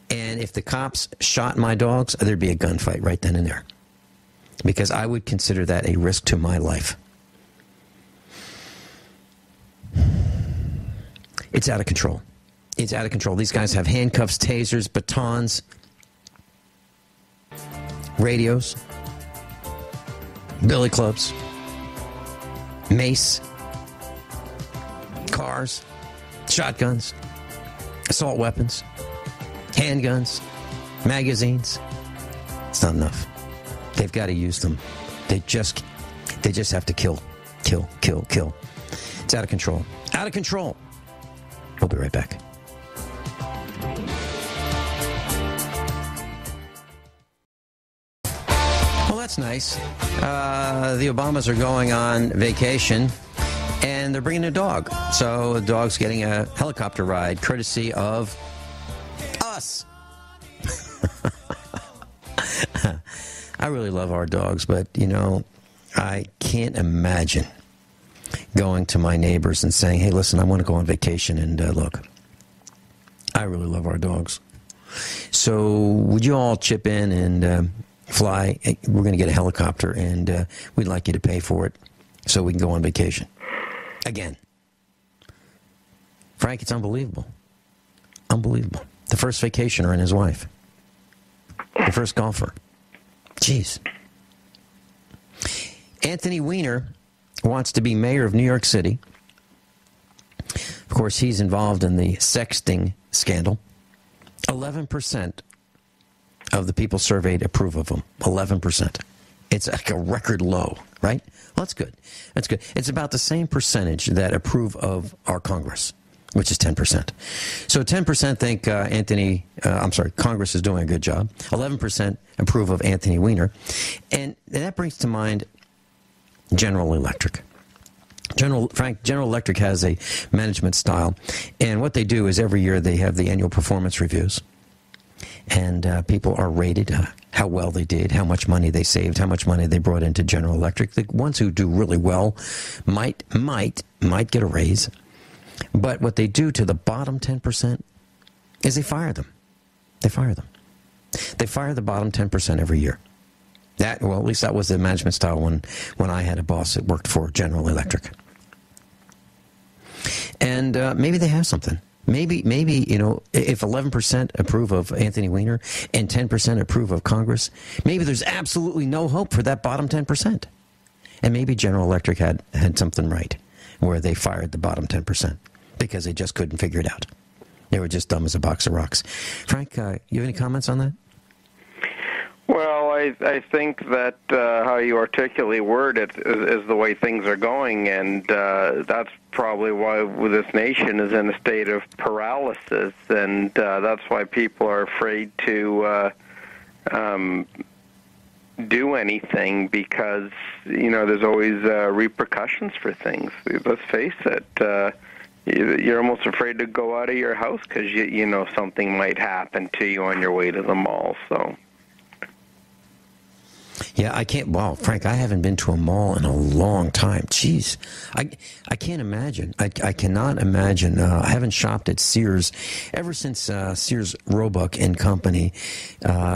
And if the cops shot my dogs, there'd be a gunfight right then and there. Because I would consider that a risk to my life. It's out of control. It's out of control. These guys have handcuffs, tasers, batons, radios, billy clubs, mace, cars, shotguns, assault weapons, handguns, magazines. It's not enough. They've got to use them. They just have to kill. It's out of control. Out of control. We'll be right back. Well, that's nice. The Obamas are going on vacation, and they're bringing a dog. So the dog's getting a helicopter ride, courtesy of us. I really love our dogs, but, I can't imagine going to my neighbors and saying, "Hey, listen, I want to go on vacation, and look, I really love our dogs. So would you all chip in and fly? We're going to get a helicopter, and we'd like you to pay for it so we can go on vacation." Again. Frank, it's unbelievable. Unbelievable. The first vacationer and his wife. The first golfer. Jeez. Anthony Weiner wants to be mayor of New York City. Of course, he's involved in the sexting scandal. 11% of the people surveyed approve of him. 11%. It's like a record low, right? Well, that's good. That's good. It's about the same percentage that approve of our Congress, which is 10%. So 10% think Congress is doing a good job. 11% approve of Anthony Weiner. And that brings to mind General Electric. General Electric has a management style, and what they do is every year they have the annual performance reviews, and people are rated how well they did, how much money they saved, how much money they brought into General Electric. The ones who do really well might get a raise, but what they do to the bottom 10% is they fire them. They fire the bottom 10% every year. At least that was the management style when I had a boss that worked for General Electric. And maybe they have something. Maybe if 11% approve of Anthony Weiner and 10% approve of Congress, maybe there's absolutely no hope for that bottom 10%. And maybe General Electric had something right, where they fired the bottom 10% because they just couldn't figure it out. They were just dumb as a box of rocks. Frank, you have any comments on that? Well, I think that how you articulately word it is the way things are going, and that's probably why this nation is in a state of paralysis, and that's why people are afraid to do anything, because there's always repercussions for things. Let's face it. You're almost afraid to go out of your house because you know something might happen to you on your way to the mall. So. Yeah, I can't. Wow, Frank, I haven't been to a mall in a long time. Jeez, I can't imagine. I cannot imagine. I haven't shopped at Sears ever since Sears Roebuck and Company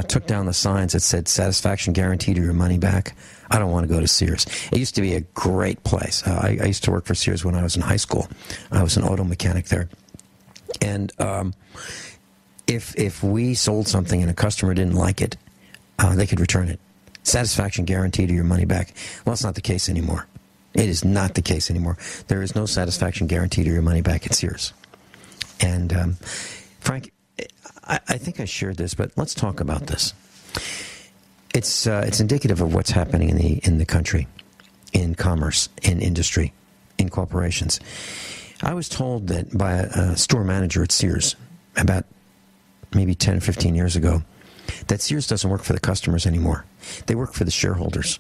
took down the signs that said "Satisfaction guaranteed or your money back." I don't want to go to Sears. It used to be a great place. I used to work for Sears when I was in high school. I was an auto mechanic there, and if we sold something and a customer didn't like it, they could return it. Satisfaction guaranteed or your money back. Well, it's not the case anymore. It is not the case anymore. There is no satisfaction guaranteed or your money back at Sears. And Frank, I think I shared this, but let's talk about this. It's indicative of what's happening in the country, in commerce, in industry, in corporations. I was told that by a store manager at Sears about maybe 10 or 15 years ago that Sears doesn't work for the customers anymore. They work for the shareholders.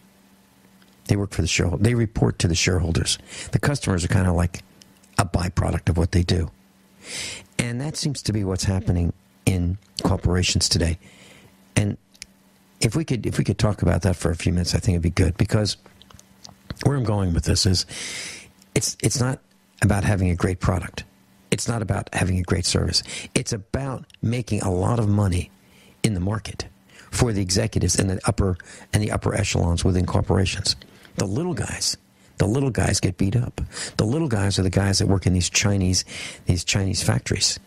They report to the shareholders. The customers are kind of like a byproduct of what they do. And that seems to be what's happening in corporations today. And if we could talk about that for a few minutes, I think it'd be good, because where I'm going with this is it's not about having a great product. It's not about having a great service. It's about making a lot of money in the market for the executives and the upper echelons within corporations. The little guys get beat up. The little guys are the guys that work in these Chinese factories.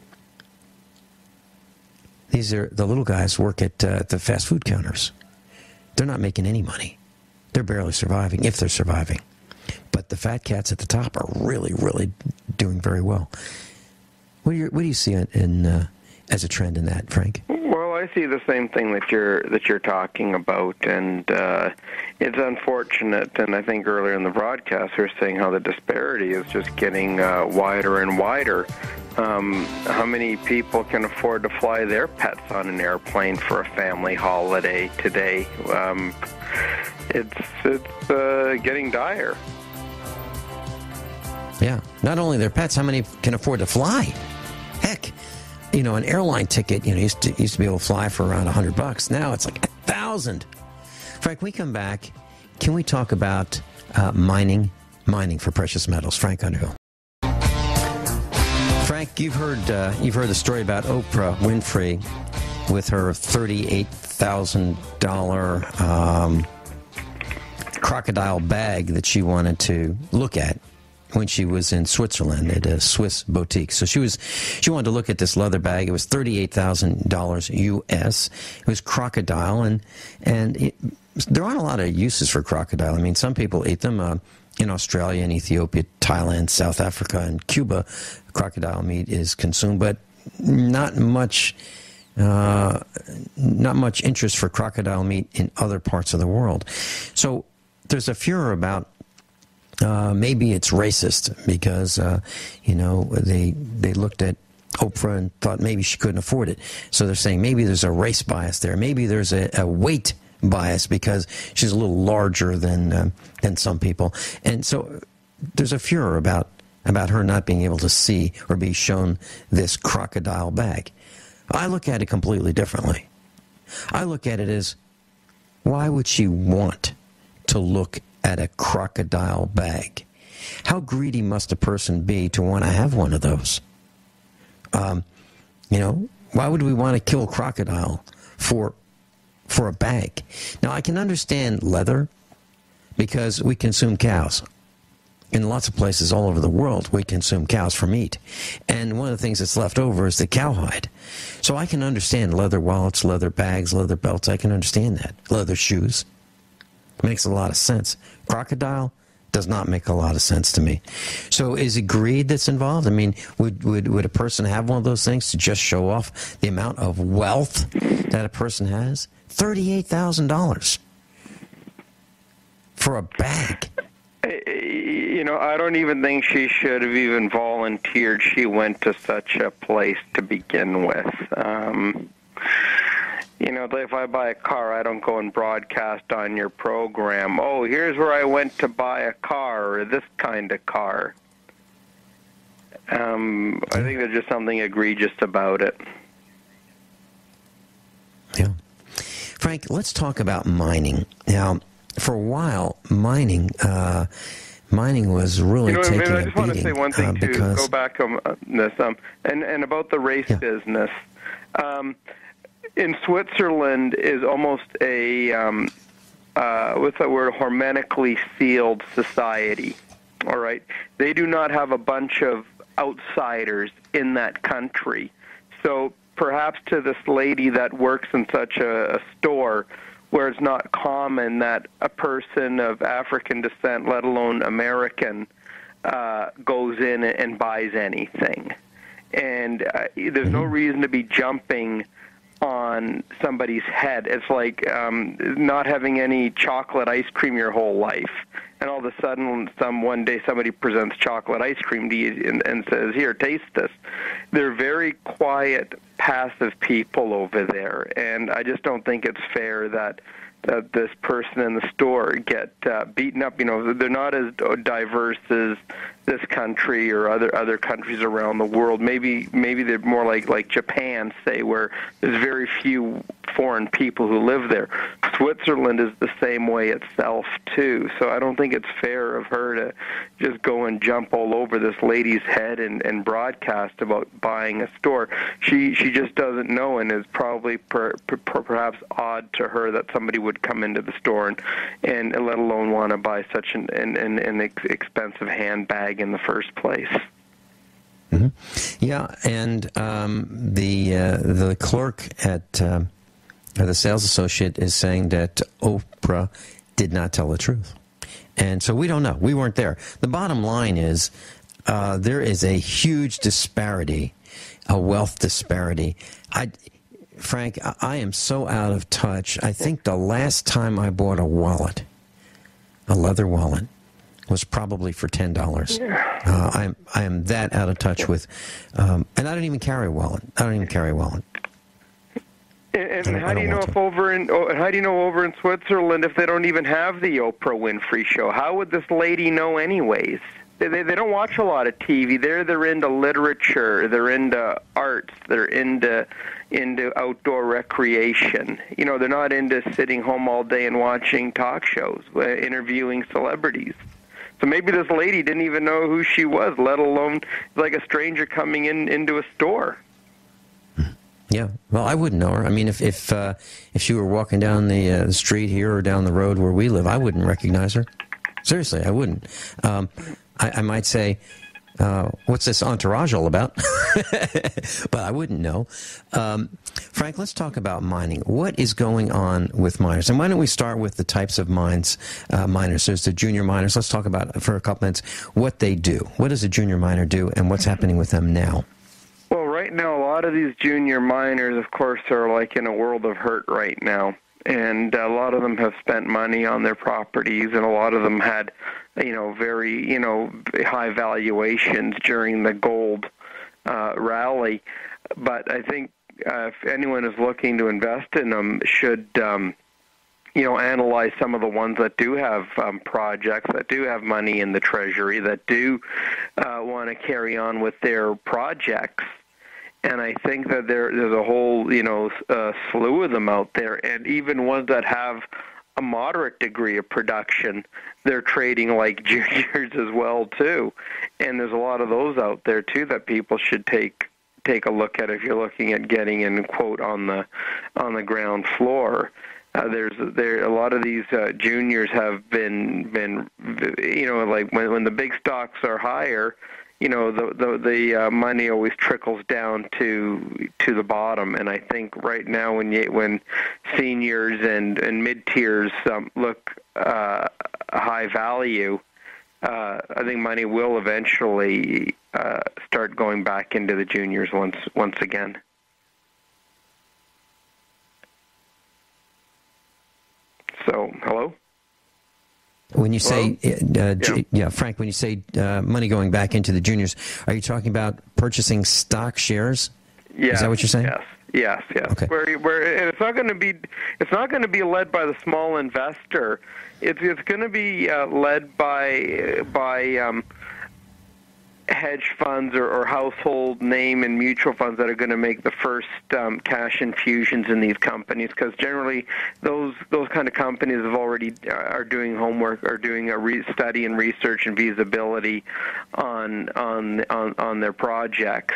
The little guys work at the fast food counters. They're not making any money. They're barely surviving, if they're surviving. But the fat cats at the top are really, really doing very well. What do you see as a trend in that, Frank? Well, I see the same thing that you're talking about, and it's unfortunate. And I think earlier in the broadcast we were saying how the disparity is just getting wider and wider. How many people can afford to fly their pets on an airplane for a family holiday today? It's getting dire. Yeah, not only their pets, how many can afford to fly? Heck, an airline ticket, used to be able to fly for around $100. Now it's like $1,000. Frank, we come back. Can we talk about mining for precious metals? Frank Underhill. Frank, you've heard the story about Oprah Winfrey with her $38,000 crocodile bag that she wanted to look at when she was in Switzerland at a Swiss boutique. So she wanted to look at this leather bag. It was $38,000 US. It was crocodile, and there aren't a lot of uses for crocodile. I mean, some people eat them in Australia and Ethiopia, Thailand, South Africa, and Cuba. Crocodile meat is consumed, but not much not much interest for crocodile meat in other parts of the world. So there's a furor about maybe it's racist because, they looked at Oprah and thought maybe she couldn't afford it. So they're saying maybe there's a race bias there. Maybe there's a weight bias because she's a little larger than some people. And so there's a furor about her not being able to see or be shown this crocodile bag. I look at it completely differently. I look at it as, why would she want to look at a crocodile bag? How greedy must a person be to want to have one of those? Why would we want to kill a crocodile for a bag? Now, I can understand leather because we consume cows. In lots of places all over the world, we consume cows for meat. And one of the things that's left over is the cowhide. So I can understand leather wallets, leather bags, leather belts. I can understand that. Leather shoes. Makes a lot of sense. Crocodile does not make a lot of sense to me. So is it greed that's involved? I mean, would a person have one of those things to just show off the amount of wealth that a person has? $38,000 for a bag. I don't even think she should have even volunteered. She went to such a place to begin with. If I buy a car, I don't go and broadcast on your program, oh, here's where I went to buy a car, or this kind of car. I think there's just something egregious about it. Yeah. Frank, let's talk about mining. Now, for a while, mining was really taking a beating. I just want to say one thing, too, go back on this, and about the race business. In Switzerland is almost a, what's that word, hermetically sealed society, all right? They do not have a bunch of outsiders in that country. So perhaps to this lady that works in such a store where it's not common that a person of African descent, let alone American, goes in and buys anything. And there's no reason to be jumping on somebody's head. It's like not having any chocolate ice cream your whole life. And all of a sudden, one day somebody presents chocolate ice cream to you and says, here, taste this. They're very quiet, passive people over there. And I just don't think it's fair that this person in the store get beaten up. They're not as diverse as this country or other countries around the world. Maybe they're more like Japan, say, where there's very few foreign people who live there. Switzerland is the same way itself, too. So I don't think it's fair of her to just go and jump all over this lady's head and broadcast about buying a store. She just doesn't know, and is probably perhaps odd to her that somebody would come into the store and let alone want to buy such an expensive handbag in the first place. Mm-hmm. Yeah, and the clerk at the sales associate is saying that Oprah did not tell the truth. And so we don't know. We weren't there. The bottom line is there is a huge disparity, a wealth disparity. Frank, I am so out of touch. I think the last time I bought a wallet, a leather wallet, was probably for $10. Yeah. I am that out of touch with, and I don't even carry a wallet. And how do you know over in Switzerland if they don't even have the Oprah Winfrey show? How would this lady know anyways? They don't watch a lot of TV. They're into literature. They're into arts. They're into outdoor recreation. They're not into sitting home all day and watching talk shows, interviewing celebrities. So maybe this lady didn't even know who she was, let alone like a stranger coming into a store. Yeah, well, I wouldn't know her. I mean, if she were walking down the street here or down the road where we live, I wouldn't recognize her. Seriously, I wouldn't. I might say, what's this entourage all about? But I wouldn't know. Frank, let's talk about mining. What is going on with miners? And why don't we start with the types of miners? There's the junior miners. Let's talk about, for a couple minutes, what they do. What does a junior miner do, and what's happening with them now? Well, right now, a lot lot of these junior miners, of course, are like in a world of hurt right now. And a lot of them have spent money on their properties, and a lot of them had, very, high valuations during the gold rally. But I think if anyone is looking to invest in them, should analyze some of the ones that do have projects, that do have money in the treasury, that do want to carry on with their projects. And I think that there's a whole, slew of them out there, and even ones that have a moderate degree of production, they're trading like juniors as well too. And there's a lot of those out there too that people should take a look at if you're looking at getting in, quote, on the ground floor. There a lot of these juniors have been like when the big stocks are higher, the money always trickles down to the bottom. And I think right now when seniors and mid tiers look high value, I think money will eventually start going back into the juniors once again. So, hello? When you say, Frank, when you say money going back into the juniors, are you talking about purchasing stock shares? Yeah. Is that what you're saying? Yes. Okay. Where and it's not going to be led by the small investor. It's going to be led by hedge funds or household name and mutual funds that are going to make the first cash infusions in these companies, because generally those kind of companies have already are doing homework, are doing a study and research and feasibility on their projects.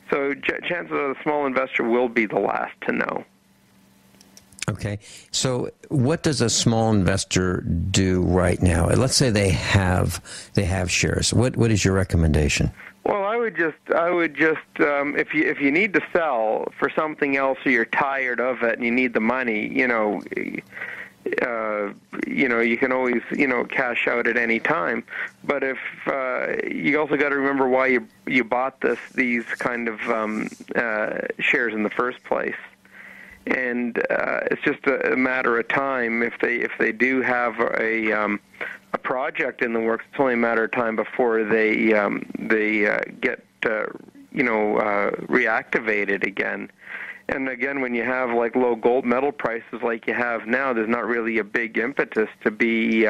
So chances are the small investor will be the last to know. Okay, so what does a small investor do right now? Let's say they have shares. What is your recommendation? Well, I would just if you need to sell for something else, or you're tired of it and you need the money, you can always cash out at any time. But if you also got to remember why you bought these kind of shares in the first place. And it's just a matter of time. If they do have a project in the works, it's only a matter of time before they get reactivated again. And again, when you have like low gold metal prices like you have now, there's not really a big impetus to be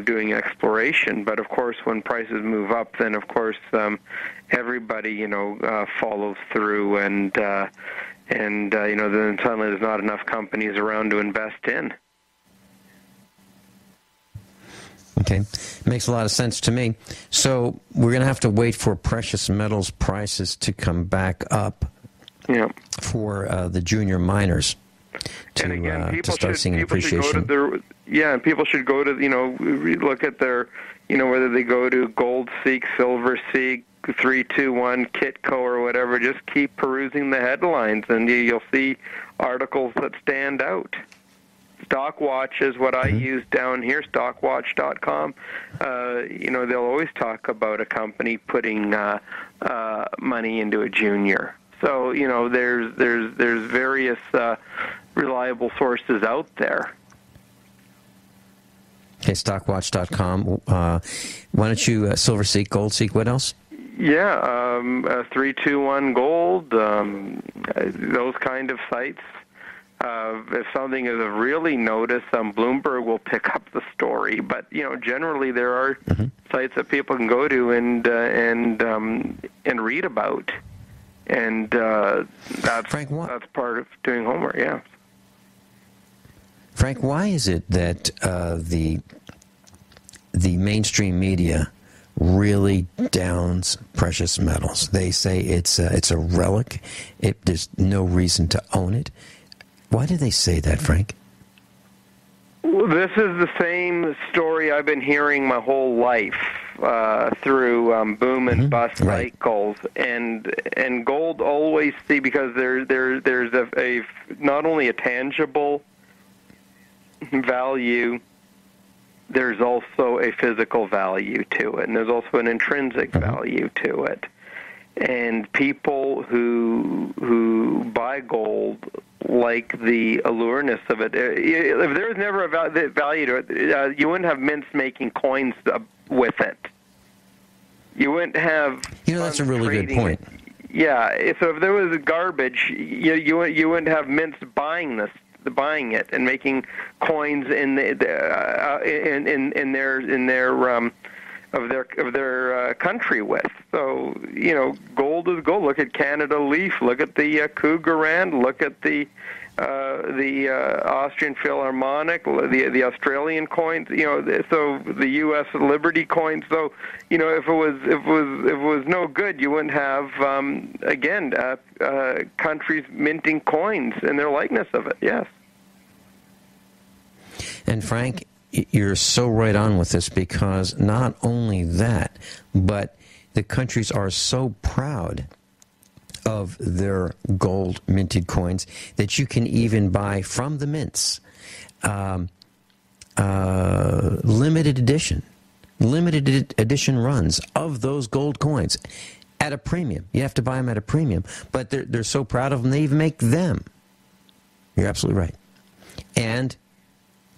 doing exploration. But of course, when prices move up, then of course everybody follows through, and then suddenly there's not enough companies around to invest in. Okay, makes a lot of sense to me. So we're going to have to wait for precious metals prices to come back up for the junior miners to start seeing an appreciation. And people should go to look at their whether they go to Gold Seek, Silver Seek, 321, Kitco, or whatever. Just keep perusing the headlines, and you'll see articles that stand out. Stockwatch is what I use down here, stockwatch.com. They'll always talk about a company putting money into a junior. So, there's various reliable sources out there. Okay, stockwatch.com. Why don't you, Silver Seek, Gold Seek, what else? Yeah, 321 Gold, those kind of sites. If something is of really notice, Bloomberg will pick up the story. But generally there are sites that people can go to and read about, and that's part of doing homework. Yeah. Frank, why is it that the mainstream media really downs precious metals? They say it's a relic. There's no reason to own it. Why do they say that, Frank? Well, this is the same story I've been hearing my whole life through boom and bust cycles, and gold always because there's a not only a tangible value, there's also a physical value to it, and there's also an intrinsic value to it. And people who buy gold like the allureness of it. If there was never a value to it, you wouldn't have mints making coins with it. You wouldn't have. That's a really good point. Yeah. So if there was garbage, you wouldn't have mints buying it and making coins in their country with. So gold is gold. Look at Canada Leaf. Look at the Cougarand. Look at the Austrian Philharmonic. The Australian coins. So the U.S. Liberty coins. So if it was no good, you wouldn't have countries minting coins in their likeness of it. Yes. And Frank, you're so right on with this, because not only that, but the countries are so proud of their gold minted coins that you can even buy from the mints limited edition runs of those gold coins at a premium. You have to buy them at a premium, but they're so proud of them they even make them. You're absolutely right. And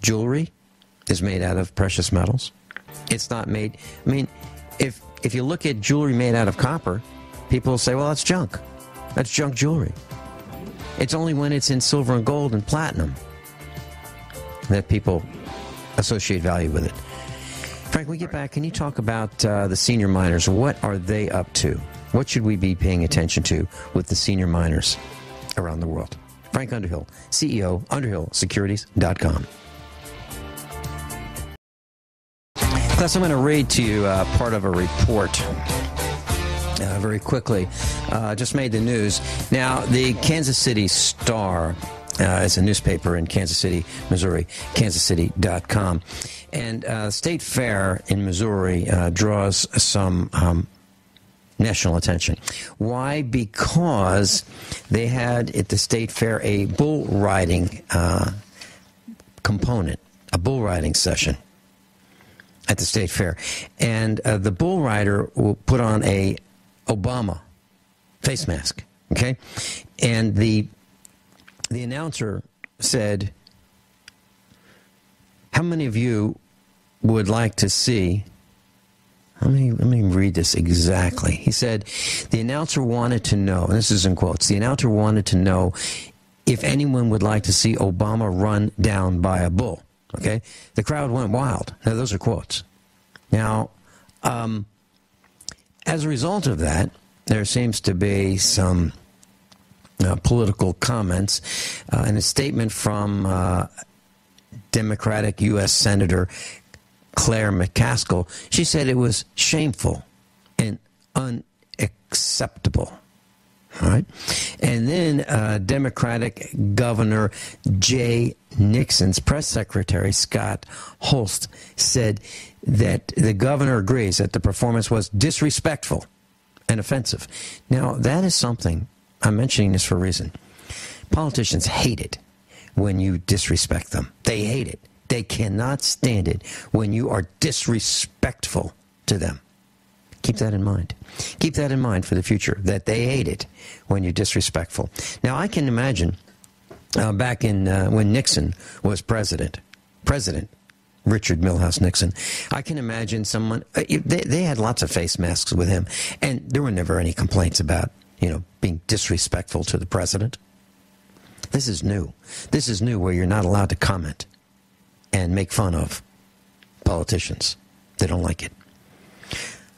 jewelry is made out of precious metals. It's not made. I mean, if you look at jewelry made out of copper, people will say, well, that's junk. That's junk jewelry. It's only when it's in silver and gold and platinum that people associate value with it. Frank, when we get back, can you talk about the senior miners? What are they up to? What should we be paying attention to with the senior miners around the world? Frank Underhill, CEO, UnderhillSecurities.com. Plus, I'm going to read to you part of a report very quickly. Just made the news. Now, the Kansas City Star is a newspaper in Kansas City, Missouri, kansascity.com. And State Fair in Missouri draws some national attention. Why? Because they had at the State Fair a bull riding component, a bull riding session at the State Fair. And the bull rider will put on a Obama face mask, okay? And the announcer said, how many of you would like to see, let me read this exactly. He said, the announcer wanted to know, and this is in quotes, the announcer wanted to know if anyone would like to see Obama run down by a bull. Okay, the crowd went wild. Now, those are quotes. Now, as a result of that, there seems to be some political comments and a statement from Democratic U.S. Senator Claire McCaskill. She said it was shameful and unacceptable. All right. And then Democratic Governor Jay Nixon's press secretary, Scott Holst, said that the governor agrees that the performance was disrespectful and offensive. Now, that is something, I'm mentioning this for a reason. Politicians hate it when you disrespect them. They hate it. They cannot stand it when you are disrespectful to them. Keep that in mind. Keep that in mind for the future, that they hate it when you're disrespectful. Now, I can imagine back in when Nixon was president, Richard Milhouse Nixon, I can imagine someone, they had lots of face masks with him, and there were never any complaints about, being disrespectful to the president. This is new. This is new, where you're not allowed to comment and make fun of politicians. They don't like it.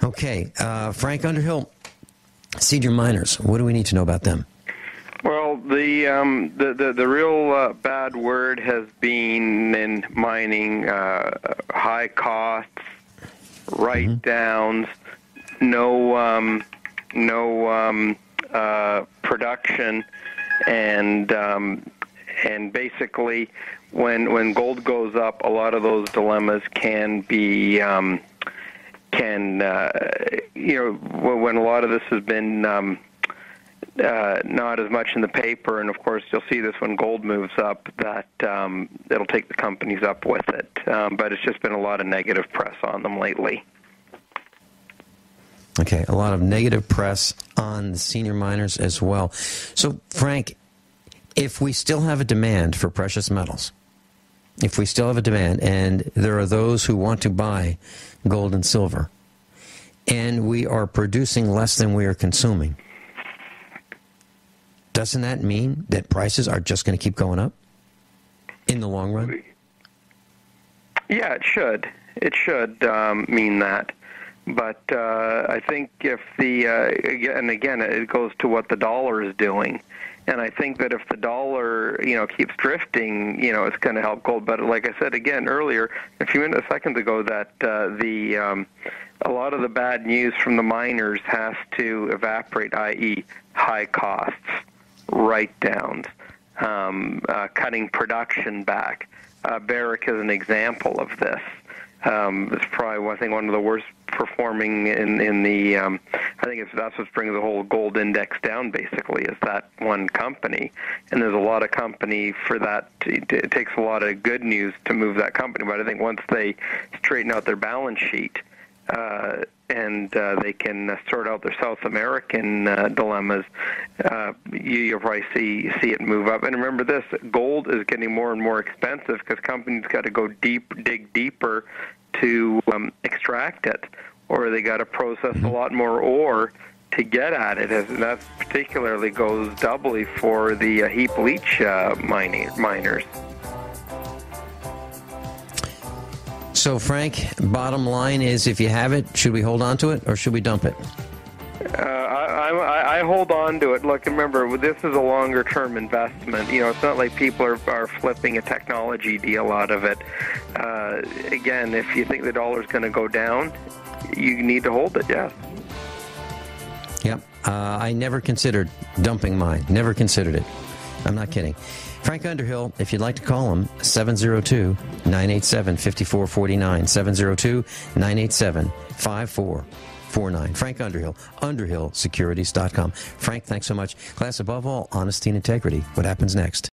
Okay, Frank Underhill, senior miners. What do we need to know about them? Well, the real bad word has been in mining high costs, write-downs, no production, and basically when gold goes up, a lot of those dilemmas can be. When a lot of this has been not as much in the paper, and of course you'll see this when gold moves up, that it'll take the companies up with it. But it's just been a lot of negative press on them lately. Okay, a lot of negative press on the senior miners as well. So, Frank, if we still have a demand for precious metals, if we still have a demand, and there are those who want to buy gold and silver, and we are producing less than we are consuming, doesn't that mean that prices are just going to keep going up in the long run? Yeah, it should. It should mean that. But I think if again, it goes to what the dollar is doing. And I think that if the dollar, keeps drifting, it's going to help gold. But like I said again earlier, a few seconds ago, that a lot of the bad news from the miners has to evaporate, i.e., high costs, write-downs, cutting production back. Barrick is an example of this. It's probably, I think, one of the worst performing in the. I think that's what's bringing the whole gold index down. Basically, is that one company, and there's a lot of company for that. It takes a lot of good news to move that company, but I think once they straighten out their balance sheet and they can sort out their South American dilemmas, you'll probably see it move up. And remember this: gold is getting more and more expensive because companies got to dig deeper to extract it, or they got to process a lot more ore to get at it. And that particularly goes doubly for the heap leach miners. So, Frank, bottom line is, if you have it, should we hold on to it or should we dump it? I hold on to it. Look, remember, this is a longer-term investment. It's not like people are flipping a technology deal out of it. Again, if you think the dollar's going to go down, you need to hold it, yes. Yep. I never considered dumping mine. Never considered it. I'm not kidding. Frank Underhill, if you'd like to call him, 702-987-5449, 702-987-5449. Frank Underhill, UnderhillSecurities.com. Frank, thanks so much. Class, above all, honesty and integrity. What happens next?